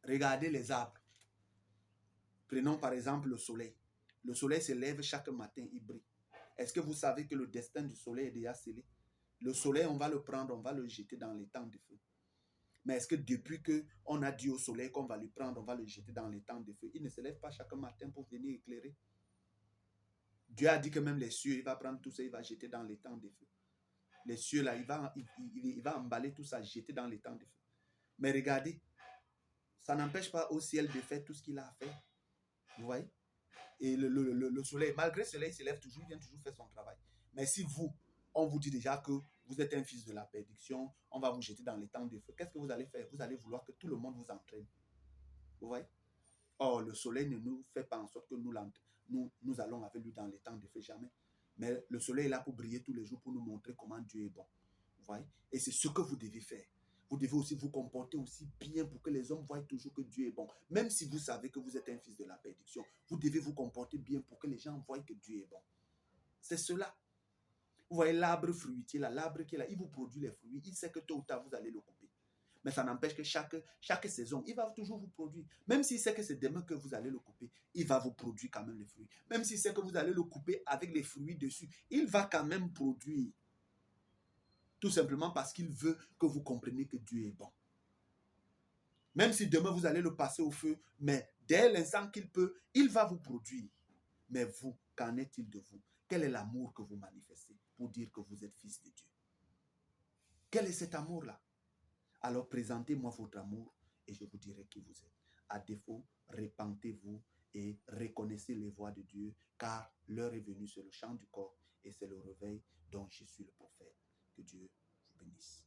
Regardez les arbres. Prenons par exemple le soleil. Le soleil se lève chaque matin, il brille. Est-ce que vous savez que le destin du soleil est déjà scellé? Le soleil, on va le prendre, on va le jeter dans les temps de feu. Mais est-ce que depuis qu'on a dit au soleil qu'on va le prendre, on va le jeter dans les temps de feu, il ne se lève pas chaque matin pour venir éclairer? Dieu a dit que même les cieux, il va prendre tout ça, il va jeter dans les temps de feu. Les cieux, là, il va emballer tout ça, jeter dans les temps de feu. Mais regardez, ça n'empêche pas au ciel de faire tout ce qu'il a à faire. Vous voyez? Et le soleil, malgré le soleil, il se lève toujours, il vient toujours faire son travail. Mais si vous, on vous dit déjà que vous êtes un fils de la perdition, on va vous jeter dans les temps de feu, qu'est-ce que vous allez faire? Vous allez vouloir que tout le monde vous entraîne. Vous voyez? Or, le soleil ne nous fait pas en sorte que nous allons avec lui dans les temps de feu, jamais. Mais le soleil est là pour briller tous les jours, pour nous montrer comment Dieu est bon. Vous voyez? Et c'est ce que vous devez faire. Vous devez aussi vous comporter aussi bien pour que les hommes voient toujours que Dieu est bon. Même si vous savez que vous êtes un fils de la perdition, vous devez vous comporter bien pour que les gens voient que Dieu est bon. C'est cela. Vous voyez l'arbre fruitier, là, l'arbre qui est là, il vous produit les fruits. Il sait que tôt ou tard, vous allez le couper. Mais ça n'empêche que chaque saison, il va toujours vous produire. Même s'il sait que c'est demain que vous allez le couper, il va vous produire quand même les fruits. Même s'il sait que vous allez le couper avec les fruits dessus, il va quand même produire. Tout simplement parce qu'il veut que vous compreniez que Dieu est bon. Même si demain vous allez le passer au feu, mais dès l'instant qu'il peut, il va vous produire. Mais vous, qu'en est-il de vous? Quel est l'amour que vous manifestez pour dire que vous êtes fils de Dieu? Quel est cet amour-là? Alors présentez-moi votre amour et je vous dirai qui vous êtes. À défaut, repentez-vous et reconnaissez les voies de Dieu, car l'heure est venue, c'est le chant du corps et c'est le réveil dont je suis le prophète. Que Dieu vous bénisse.